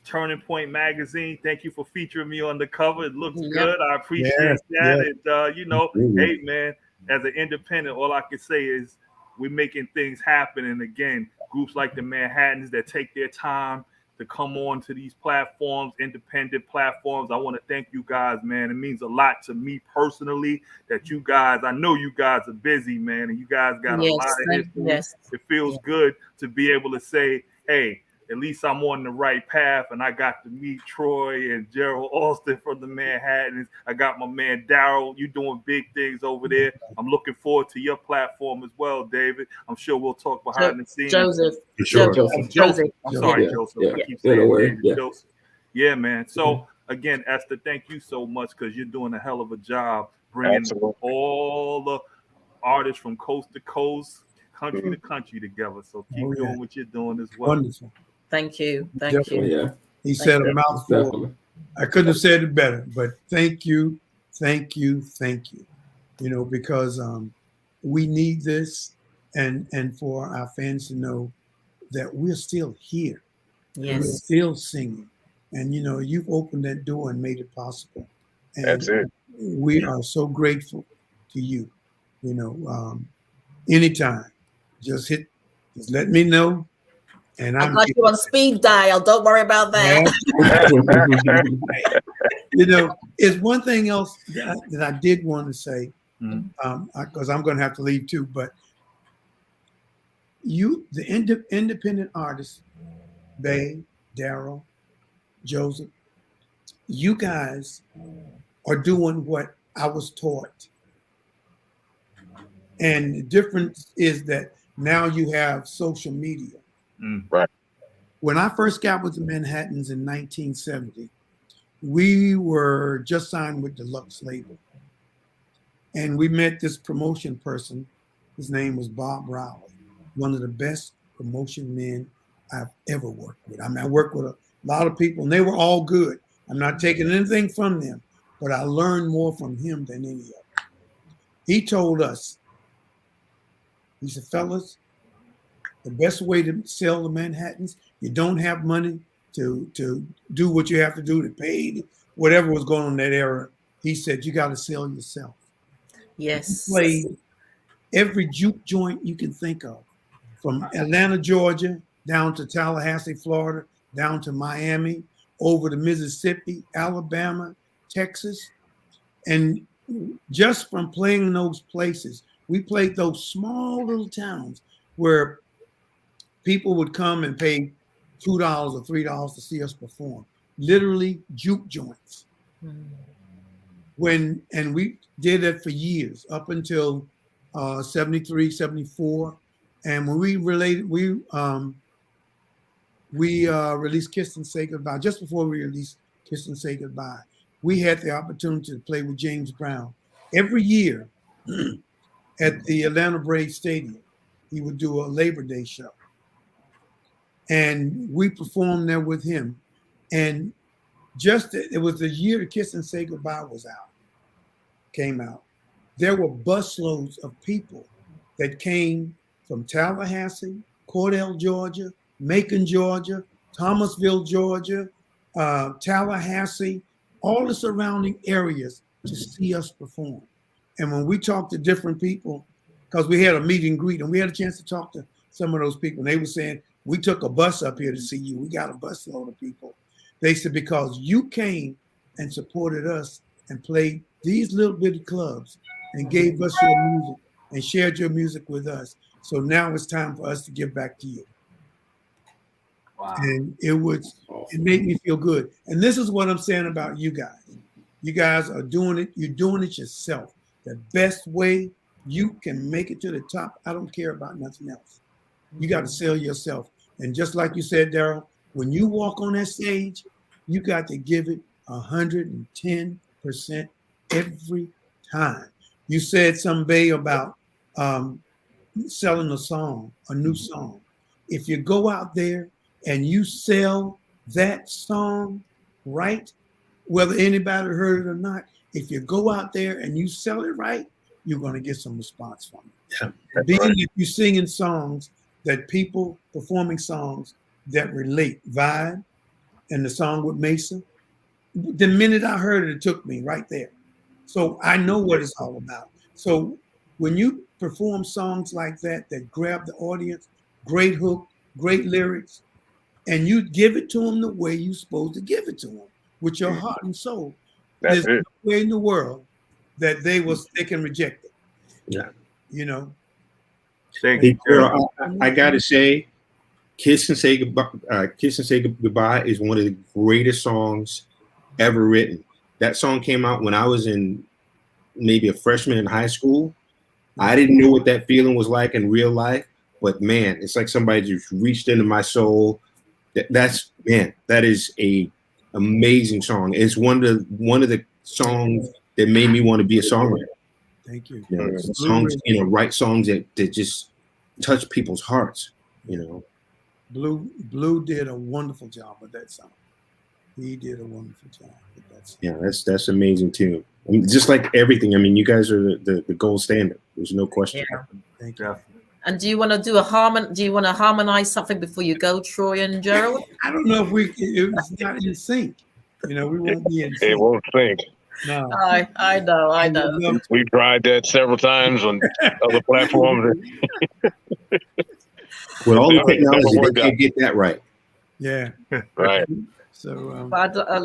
Turning Point Magazine, thank you for featuring me on the cover. It looks good. I appreciate that. And, hey, man, as an independent, all I can say is we're making things happen. And again, groups like the Manhattans that take their time to come on to these platforms, independent platforms. I want to thank you guys, man. It means a lot to me personally that you guys, I know you guys are busy, man, and you guys got a lot of history. It feels good to be able to say, hey, at least I'm on the right path, and I got to meet Troy and Gerald Alston from the Manhattans. I got my man Darryl. You doing big things over there. I'm looking forward to your platform as well, David. I'm sure we'll talk behind the scenes. Joseph. Joseph. I'm sorry, Joseph. Yeah. I keep saying David. Joseph. Yeah, man. So again, Esther, thank you so much, because you're doing a hell of a job bringing all the artists from coast to coast, country to country together. So keep doing what you're doing as well. Wonderful. Thank you. Thank you. Yeah. He said a mouthful. I couldn't have said it better, but thank you. Thank you. Thank you. Because we need this, and for our fans to know that we're still here. Yes. We're still singing. And, you've opened that door and made it possible. And that's it. We are so grateful to you. Anytime, just let me know. And I got you on speed dial. Don't worry about that. It's one thing else that I did want to say, because I'm going to have to leave too. But the independent artists, Bey, Darryl, Joseph, you guys are doing what I was taught. And the difference is that now you have social media. Right. When I first got with the Manhattans in 1970, we were just signed with Deluxe label. And we met this promotion person. His name was Bob Rowley, one of the best promotion men I've ever worked with. I mean, I worked with a lot of people, and they were all good. I'm not taking anything from them, but I learned more from him than any of them. He told us, he said, fellas, the best way to sell the Manhattans, you don't have money to do what you have to do to pay whatever was going on in that era. He said, you got to sell yourself. Yes. He played every juke joint you can think of, from Atlanta, Georgia, down to Tallahassee, Florida, down to Miami, over to Mississippi, Alabama, Texas. And just from playing in those places, we played those small little towns where people would come and pay $2 or $3 to see us perform. Literally juke joints. And we did that for years, up until 73, 74. And when we released Kiss and Say Goodbye, just before we released Kiss and Say Goodbye, we had the opportunity to play with James Brown. Every year at the Atlanta Braves Stadium, he would do a Labor Day show. And we performed there with him. And it was the year the Kiss and Say Goodbye came out. There were busloads of people that came from Tallahassee, Cordell, Georgia, Macon, Georgia, Thomasville, Georgia, Tallahassee, all the surrounding areas to see us perform. And when we talk to different people, because we had a meet and greet and we had a chance to talk to some of those people, and they were saying, we took a bus up here to see you. We got a bus load of people. They said, because you came and supported us and played these little bitty clubs and gave us your music and shared your music with us. So now it's time for us to give back to you. Wow. And it made me feel good. And this is what I'm saying about you guys. You guys are doing it. You're doing it yourself. The best way you can make it to the top, I don't care about nothing else. You got to sell yourself. And just like you said, Darryl, when you walk on that stage, you got to give it 110% every time. You said something, Bey, about selling a song, a new song. If you go out there and you sell that song right, whether anybody heard it or not, if you go out there and you sell it right, you're going to get some response from it. Yeah, being right. If you're singing songs that people performing songs that relate, vibe, and the song with Maysa, the minute I heard it, it took me right there. So I know what it's all about. So when you perform songs like that, that grab the audience, great hook, great lyrics, and you give it to them the way you're supposed to give it to them, with your heart and soul, there's no way in the world that they can reject it. Yeah. You know? Hey, girl, I gotta say, Kiss and Say Goodbye is one of the greatest songs ever written. That song came out when I was in maybe a freshman in high school. I didn't know what that feeling was like in real life, but man, it's like somebody just reached into my soul. That is a amazing song. It's one of the songs that made me want to be a songwriter. Thank you. You know, songs, write songs that just touch people's hearts. You know, Blue did a wonderful job with that song. He did a wonderful job with that song. Yeah, that's amazing too. I mean, just like everything. I mean, you guys are the gold standard. There's no question. Yeah. Thank you. And do you want to do Do you want to harmonize something before you go, Troy and Gerald? I don't know if it's not in sync. You know, we won't be in sync. It won't sync. No. I know. We tried that several times on other platforms. With all the technology, they can't get that right. Yeah. Right. So, but I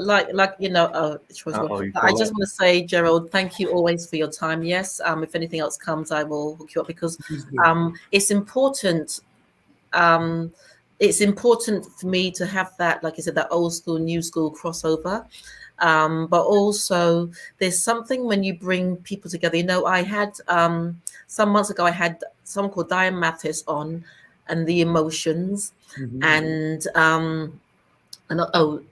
just want to say, Gerald, thank you always for your time. Yes, if anything else comes, I will hook you up because it's important. It's important for me to have that, like you said, that old school, new school crossover. But also, there's something when you bring people together. You know, I had some months ago, I had someone called Diane Mathis on, and the Emotions, and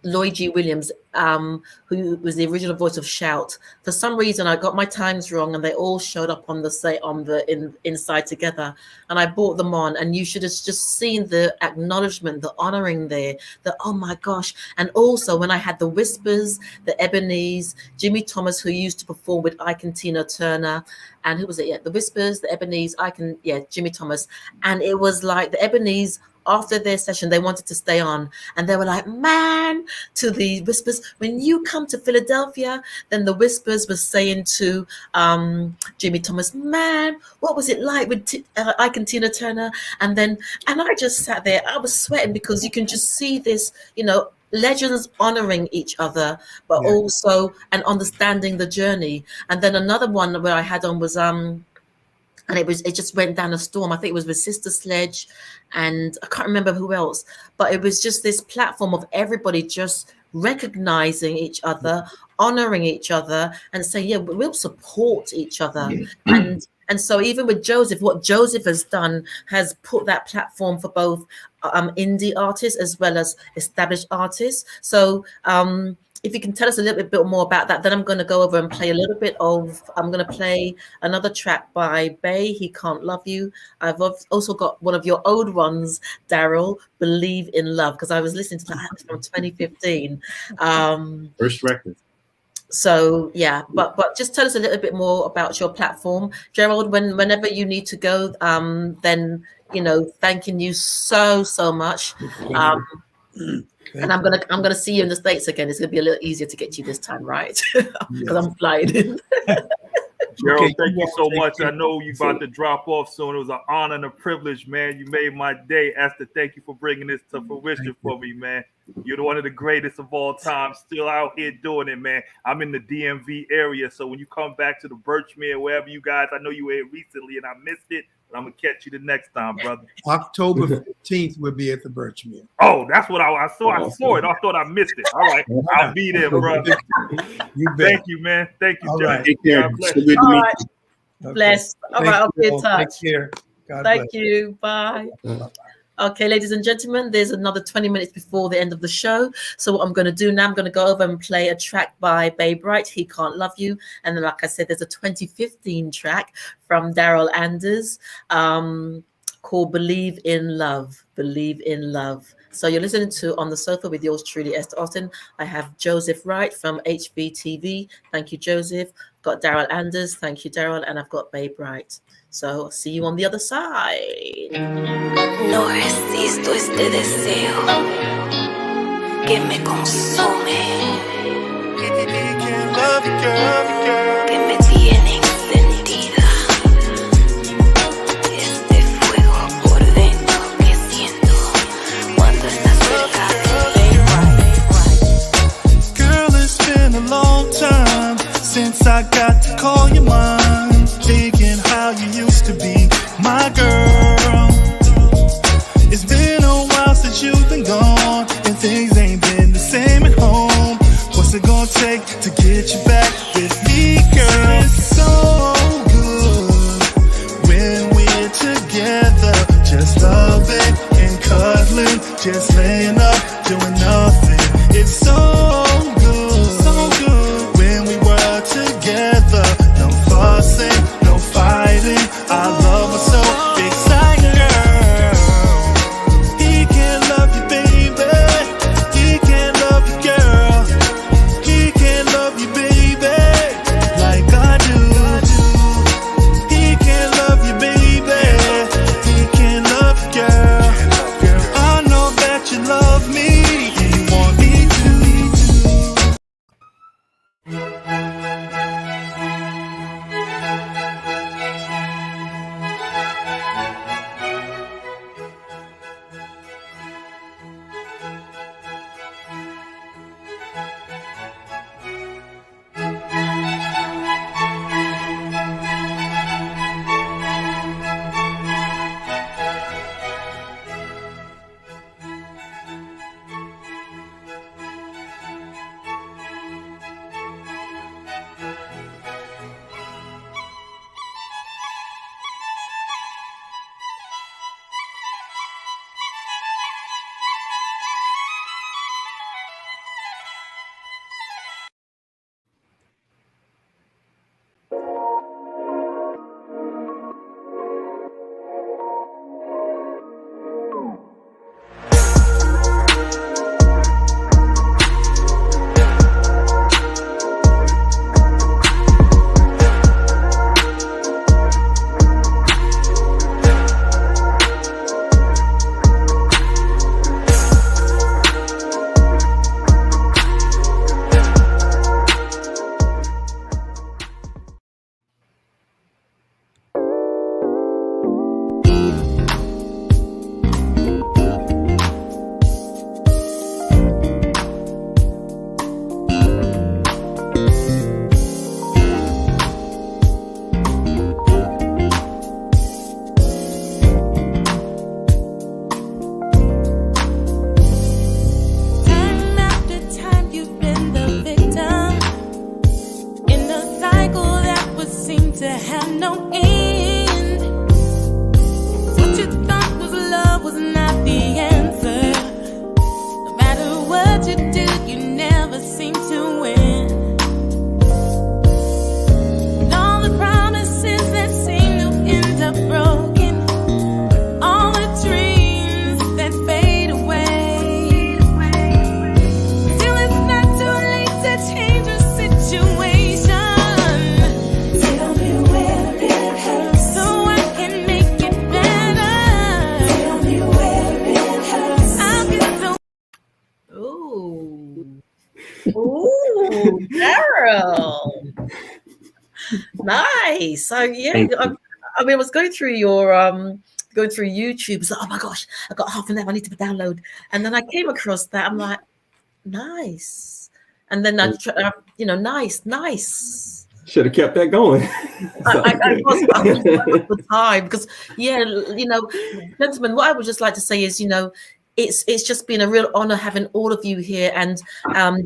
Lloyd G. Williams, who was the original voice of Shout. For some reason, I got my times wrong, and they all showed up on the inside together. And I brought them on, and you should have just seen the acknowledgement, the honoring there. The oh my gosh! And also when I had the Whispers, the Ebonies, Jimmy Thomas, who used to perform with Ike and Tina Turner, and who was it? Yeah, the Whispers, the Ebonies, Jimmy Thomas, and it was like the Ebonies. After their session, they wanted to stay on, and they were like, man, to the Whispers, when you come to Philadelphia, then the Whispers was saying to Jimmy Thomas, man, what was it like with Ike and Tina Turner? And I just sat there, I was sweating because you can just see this, legends honoring each other, but also and understanding the journey. And then another one where I had on was and it just went down a storm. I think it was with Sister Sledge, and I can't remember who else, but it was just this platform of everybody just recognizing each other, honoring each other, and saying, yeah, we'll support each other. And so even with Joseph, what Joseph has done has put that platform for both indie artists as well as established artists. So if you can tell us a little bit more about that, then I'm going to go over and play I'm going to play another track by Bey, He Can't Love You. I've also got one of your old ones, Darryl, Believe in Love, because I was listening to that from 2015. First record. So yeah, but just tell us a little bit more about your platform, Gerald. Whenever you need to go, then thanking you so much. And I'm gonna see you in the States again. It's gonna be a little easier to get you this time, right? Because I'm flying in. Gerald, thank you so much. I know you about to drop off soon. It was an honor and a privilege, man. You made my day. Esther, thank you for bringing this to fruition for me, man. You're one of the greatest of all time. Still out here doing it, man. I'm in the DMV area, so when you come back to the Birchmere, wherever you guys, I know you were here recently and I missed it, but I'm going to catch you the next time, brother. October 15th, we'll be at the Birchmere. Oh, that's what I saw. I saw it. I thought I missed it. All right. I'll be there, bro. Thank you, man. Thank you, Gerald. Take care. All right. Bless. All right, I'll be in touch. Take care. God Thank bless. you. Bye. Okay, ladies and gentlemen, there's another 20 minutes before the end of the show. So what I'm going to do now, I'm going to go over and play a track by Bey Bright, He Can't Love You. And then, like I said, there's a 2015 track from Darryl Anders called Believe in Love. Believe in Love. So you're listening to On the Sofa with yours truly, Esther Austin. I have Joseph Wright from HVTV. Thank you, Joseph. Got Darryl Anders. Thank you, Darryl. And I've got Bey Bright. So I'll see you on the other side. No resisto este deseo que me consume, que me tiene encendida. Este fuego por dentro que siento cuando estás cerca de mí. Girl, it's been a long time since I got to call you mine. Thinking how you used to be my girl. It's been a while since you've been gone, and things ain't been the same at home. What's it gonna take to get you back with me, girl? It's so good when we're together, just loving and cuddling, just laying up, doing nothing. It's so good when we were together, no fussing, no fighting. I love her so excited, girl. He can't love you, baby. He can't love you, girl. He can't love you, baby, like I do. He can't love you, baby. He can't love you, girl. Girl, I know that you love me and you want me to. Nice. So yeah, I mean, I was going through your going through YouTube. So, oh my gosh, I got half an hour. I need to download, and then I came across that. I'm like, nice. And then nice. Should have kept that going. I was the time because gentlemen, what I would just like to say is, it's just been a real honor having all of you here. And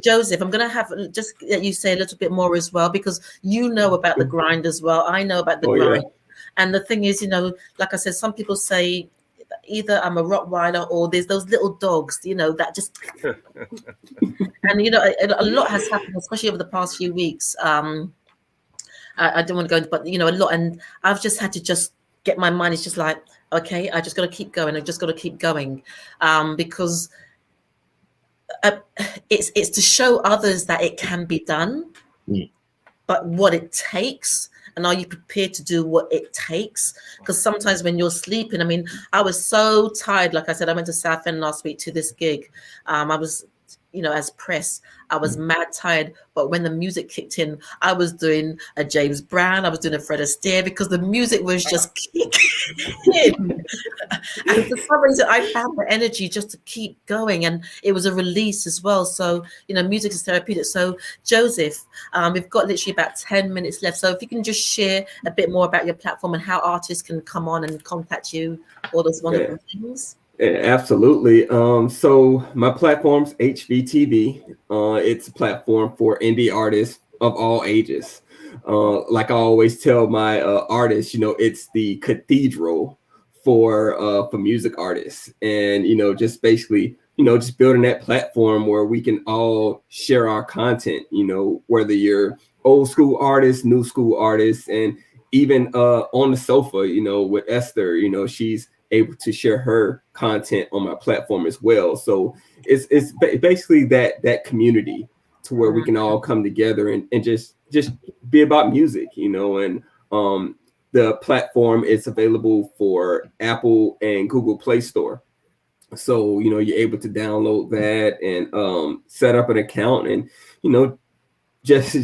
Joseph, I'm going to have just let you say a little bit more as well, because you know about the grind as well. I know about the grind. Yeah. And the thing is, like I said, some people say either I'm a Rottweiler or there's those little dogs, that just, and, a lot has happened, especially over the past few weeks. I don't want to go into, but, a lot. And I've just had to just get my mind. It's just like, okay, I just got to keep going. I just got to keep going because it's to show others that it can be done, but what it takes. And are you prepared to do what it takes? Because sometimes when you're sleeping, I mean, I was so tired. Like I said, I went to Southend last week to this gig. I was, as press, I was mad tired. But when the music kicked in, I was doing a James Brown. I was doing a Fred Astaire because the music was just kicking in. And for some reason, I found the energy just to keep going. And it was a release as well. So, music is therapeutic. So, Joseph, we've got literally about 10 minutes left. So if you can just share a bit more about your platform and how artists can come on and contact you, all those wonderful things. Yeah, absolutely. So my platform's HVTV. It's a platform for indie artists of all ages. Like I always tell my artists, it's the cathedral for music artists, and just basically, just building that platform where we can all share our content. Whether you're old school artists, new school artists, and even on the sofa, with Esther, she's able to share her content on my platform as well. So it's basically that community to where we can all come together and just be about music, and the platform is available for Apple and Google Play Store. So, you're able to download that and set up an account and, just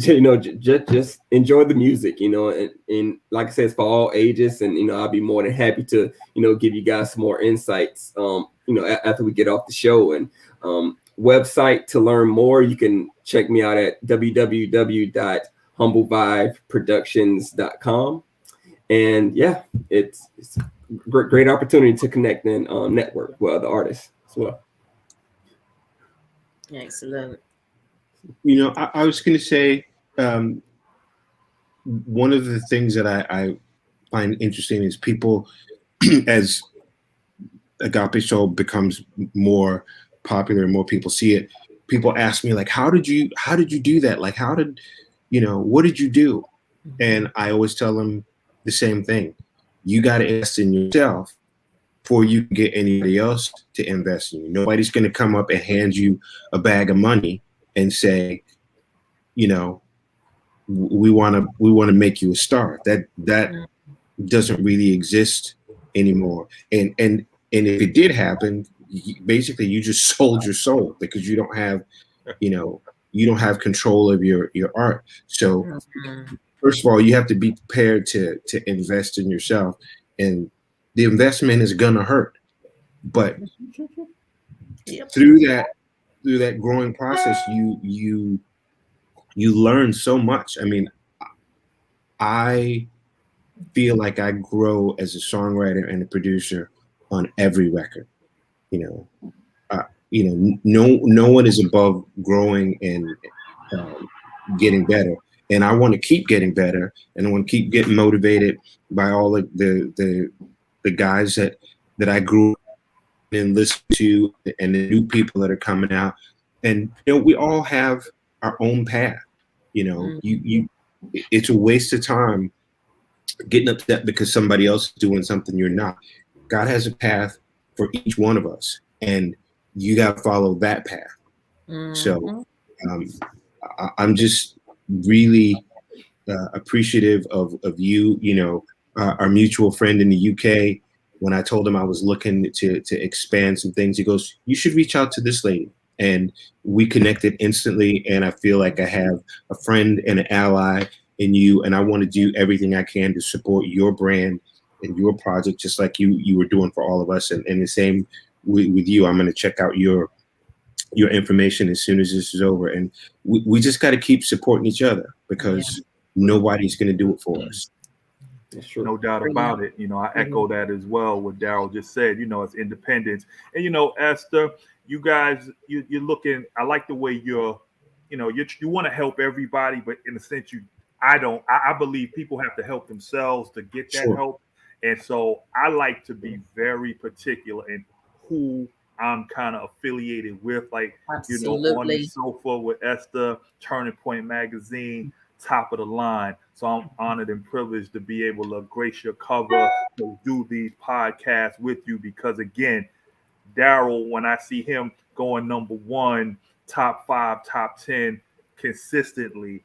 enjoy the music, and like I said, it's for all ages. And, I'll be more than happy to, give you guys some more insights, after we get off the show. And website to learn more, you can check me out at www.humblevibeproductions.com. And yeah, it's a great opportunity to connect and network with other artists as well. Excellent. I was going to say, one of the things that I find interesting is people, as AgapeSoul becomes more popular and more people see it, people ask me, like, how did you do that? Like, what did you do? And I always tell them the same thing. You got to invest in yourself before you can get anybody else to invest in you. Nobody's going to come up and hand you a bag of money and say, we want to make you a star. That doesn't really exist anymore. And if it did happen, basically you just sold your soul, because you don't have control of your art. So first of all, you have to be prepared to invest in yourself, and the investment is gonna hurt. But through that growing process, you learn so much. I mean, I feel like I grow as a songwriter and a producer on every record. No one is above growing and getting better. And I want to keep getting better, and I want to keep getting motivated by all of the guys that I grew up and listen to, and the new people that are coming out. And we all have our own path. It's a waste of time getting upset because somebody else is doing something you're not. God has a path for each one of us, and you got to follow that path. So I'm just really appreciative of you. Our mutual friend in the UK, when I told him I was looking to expand some things, he goes, "You should reach out to this lady." And we connected instantly, and I feel like I have a friend and an ally in you, and I want to do everything I can to support your brand and your project, just like you were doing for all of us. And the same with you. I'm going to check out your information as soon as this is over, and we just got to keep supporting each other, because nobody's going to do it for us. No doubt about it. I echo that as well. What Darryl just said. It's independence, and Esther, you guys, you're looking. I like the way you want to help everybody, but in a sense, I believe people have to help themselves to get that help, and so I like to be very particular in who I'm kind of affiliated with, like on the sofa with Esther, Turning Point Magazine, top of the line. So I'm honored and privileged to be able to grace your cover, to do these podcasts with you, because again, Darryl, when I see him going number 1, top 5, top 10 consistently,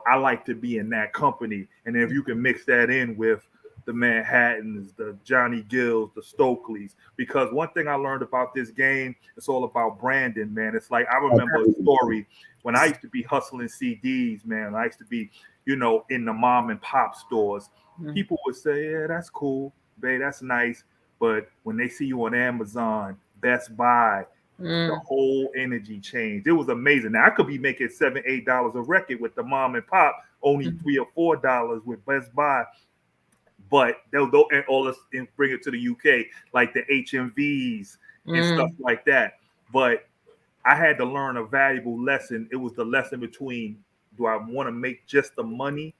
I like to be in that company. And if you can mix that in with the Manhattans, the Johnny Gills, the Stokeleys, because one thing I learned about this game, it's all about branding, man. It's like, I remember a story when I used to be hustling CDs, man. I used to be, in the mom and pop stores. People would say, yeah, that's cool, babe, that's nice. But when they see you on Amazon, Best Buy, the whole energy changed. It was amazing. Now I could be making $7, $8 a record with the mom and pop, only $3 or $4 with Best Buy. But they'll go and all this and bring it to the UK, like the HMVs and stuff like that. But I had to learn a valuable lesson. It was the lesson between, do I want to make just the money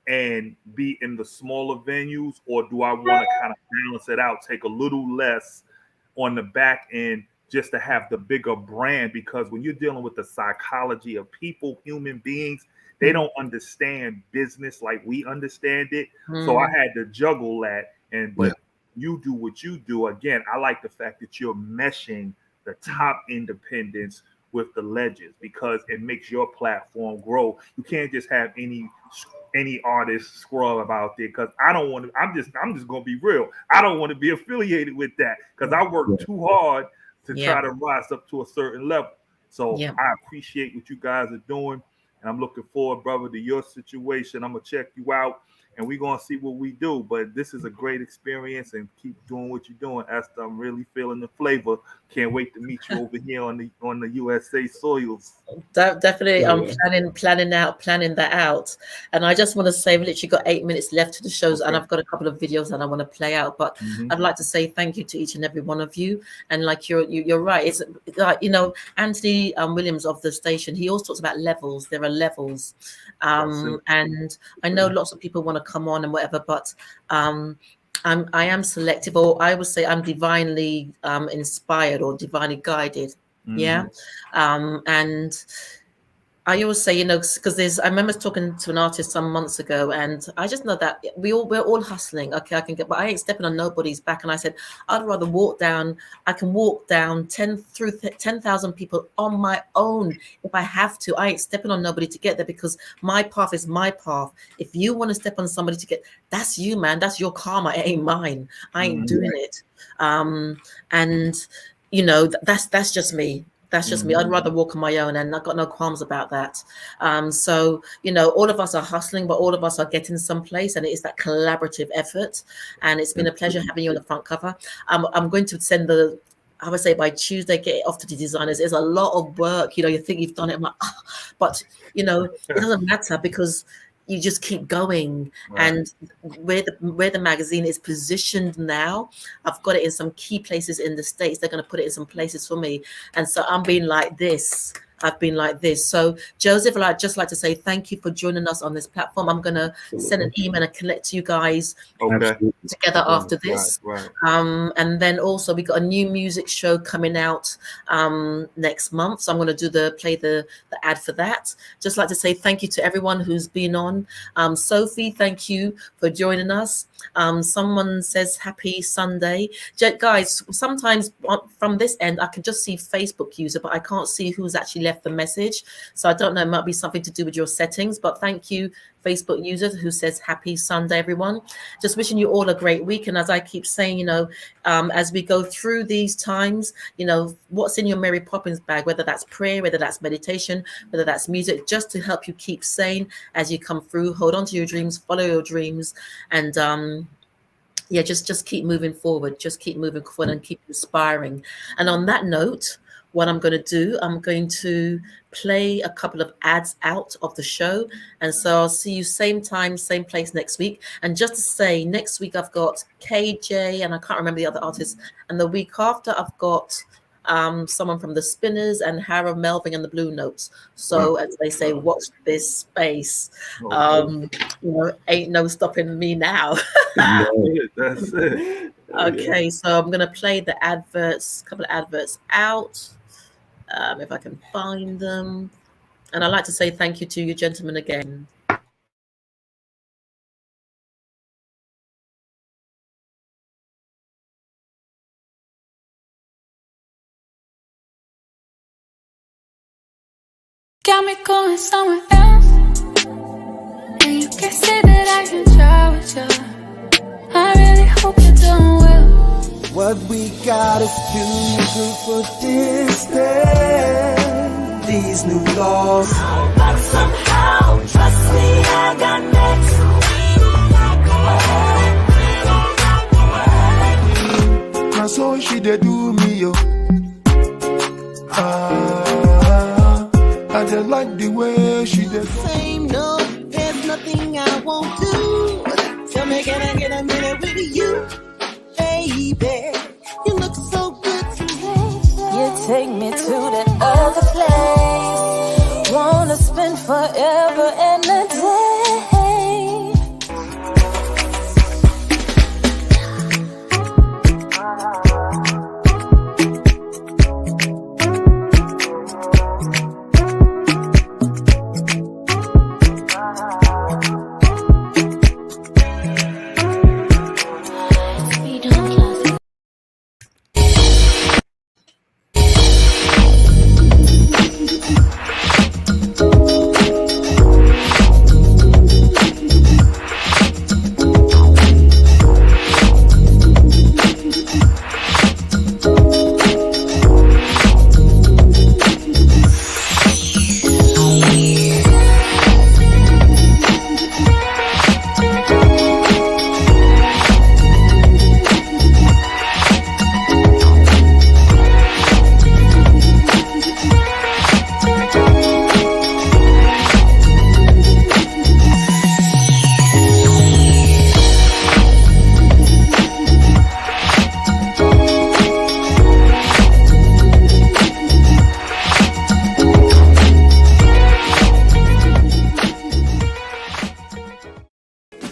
and be in the smaller venues, or do I want to kind of balance it out, take a little less on the back end just to have the bigger brand? Because when you're dealing with the psychology of people, human beings, they don't understand business like we understand it. So I had to juggle that. But you do what you do. Again, I like the fact that you're meshing the top independents with the legends, because it makes your platform grow. You can't just have any artist scrub out there, because I don't want to. I'm just going to be real. I don't want to be affiliated with that, because I work too hard to try to rise up to a certain level. So I appreciate what you guys are doing. And I'm looking forward, brother, to your situation. I'm going to check you out, and we're going to see what we do. But this is a great experience, and keep doing what you're doing, Esther. I'm really feeling the flavor. Can't wait to meet you over here on the USA soils. Definitely. I'm planning that out. And I just want to say, we've literally got 8 minutes left to the shows, and I've got a couple of videos that I want to play out. But I'd like to say thank you to each and every one of you. And like you're right. It's like, Anthony Williams of the station, he always talks about levels. There are levels. And I know lots of people want to come on and whatever, but I am selective, or I would say I'm divinely inspired or divinely guided. And I always say, because I remember talking to an artist some months ago, and I just know that we're all hustling. Okay, but I ain't stepping on nobody's back. And I said, I'd rather walk down 10,000 people on my own if I have to. I ain't stepping on nobody to get there, because my path is my path. If you want to step on somebody to get, that's you, man. That's your karma. It ain't mine. I ain't doing it. And that's just me. That's just me. I'd rather walk on my own, and I've got no qualms about that. So, all of us are hustling, but all of us are getting someplace, and it is that collaborative effort. And it's been a pleasure having you on the front cover. I'm going to send I would say by Tuesday, get it off to the designers. There's a lot of work. You think you've done it. I'm like, but, it doesn't matter, because you just keep going. And where the magazine is positioned now, I've got it in some key places in the States. They're going to put it in some places for me, and so I'm being like this. I've been like this. So Joseph, I'd just like to say thank you for joining us on this platform. I'm going to send an email and connect you guys together after this. And then also we got a new music show coming out next month. So I'm going to play the ad for that. Just like to say thank you to everyone who's been on. Sophie, thank you for joining us. Someone says happy Sunday. Guys, sometimes from this end, I can just see Facebook user, but I can't see who's actually left left the message. So I don't know, it might be something to do with your settings, but thank you, Facebook users who says happy Sunday, everyone. Just wishing you all a great week. And as I keep saying, you know, as we go through these times, you know, what's in your Mary Poppins bag, whether that's prayer, whether that's meditation, whether that's music, just to help you keep sane as you come through. Hold on to your dreams, follow your dreams, and yeah, just keep moving forward. Just keep moving forward and keep inspiring. And on that note, what I'm going to do, I'm going to play a couple of ads out of the show. And so I'll see you same time, same place next week. And just to say, next week I've got KJ, and I can't remember the other artists. And the week after I've got someone from the Spinners and Harold Melvin and the Blue Notes. So as they say, watch this space. You know, ain't no stopping me now. That's it. Okay, so I'm gonna play the adverts, couple of adverts out, if I can find them. And I'd like to say thank you to you gentlemen again. Got me going somewhere else, and you can say that I can try with you. I really hope you're doing well. What we got is too good for distance. These new laws, but somehow, trust me, I got next. Now so she dey do me, yo. I just like the way she did. Same, no, there's nothing I won't do. Tell me, can I get a minute with you, baby? You look so good to me. You take me to that other place. Wanna spend forever and a day.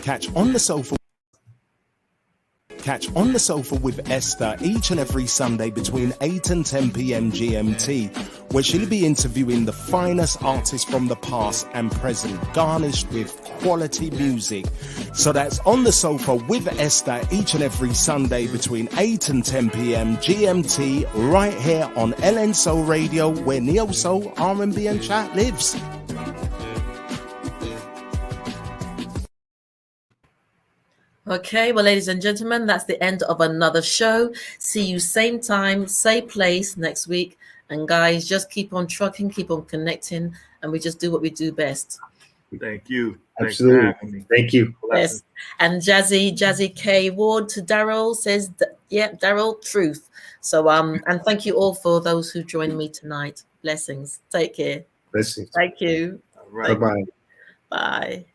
Catch On the Sofa with Esther each and every Sunday between 8 and 10 p.m. GMT, where she'll be interviewing the finest artists from the past and present, garnished with quality music. So that's On the Sofa with Esther each and every Sunday between 8 and 10 p.m. GMT, right here on LN Soul Radio, where Neo Soul, R&B and Chat lives. Okay, well, ladies and gentlemen, that's the end of another show. See you same time, same place next week. And guys, just keep on trucking, keep on connecting, and we just do what we do best. Thank you. Absolutely. Thank you. Yes. And Jazzy K Ward to Darryl says, yeah, Darryl, truth. So, and thank you all for those who joined me tonight. Blessings. Take care. Blessings. Thank you. All right. Bye-bye. Bye.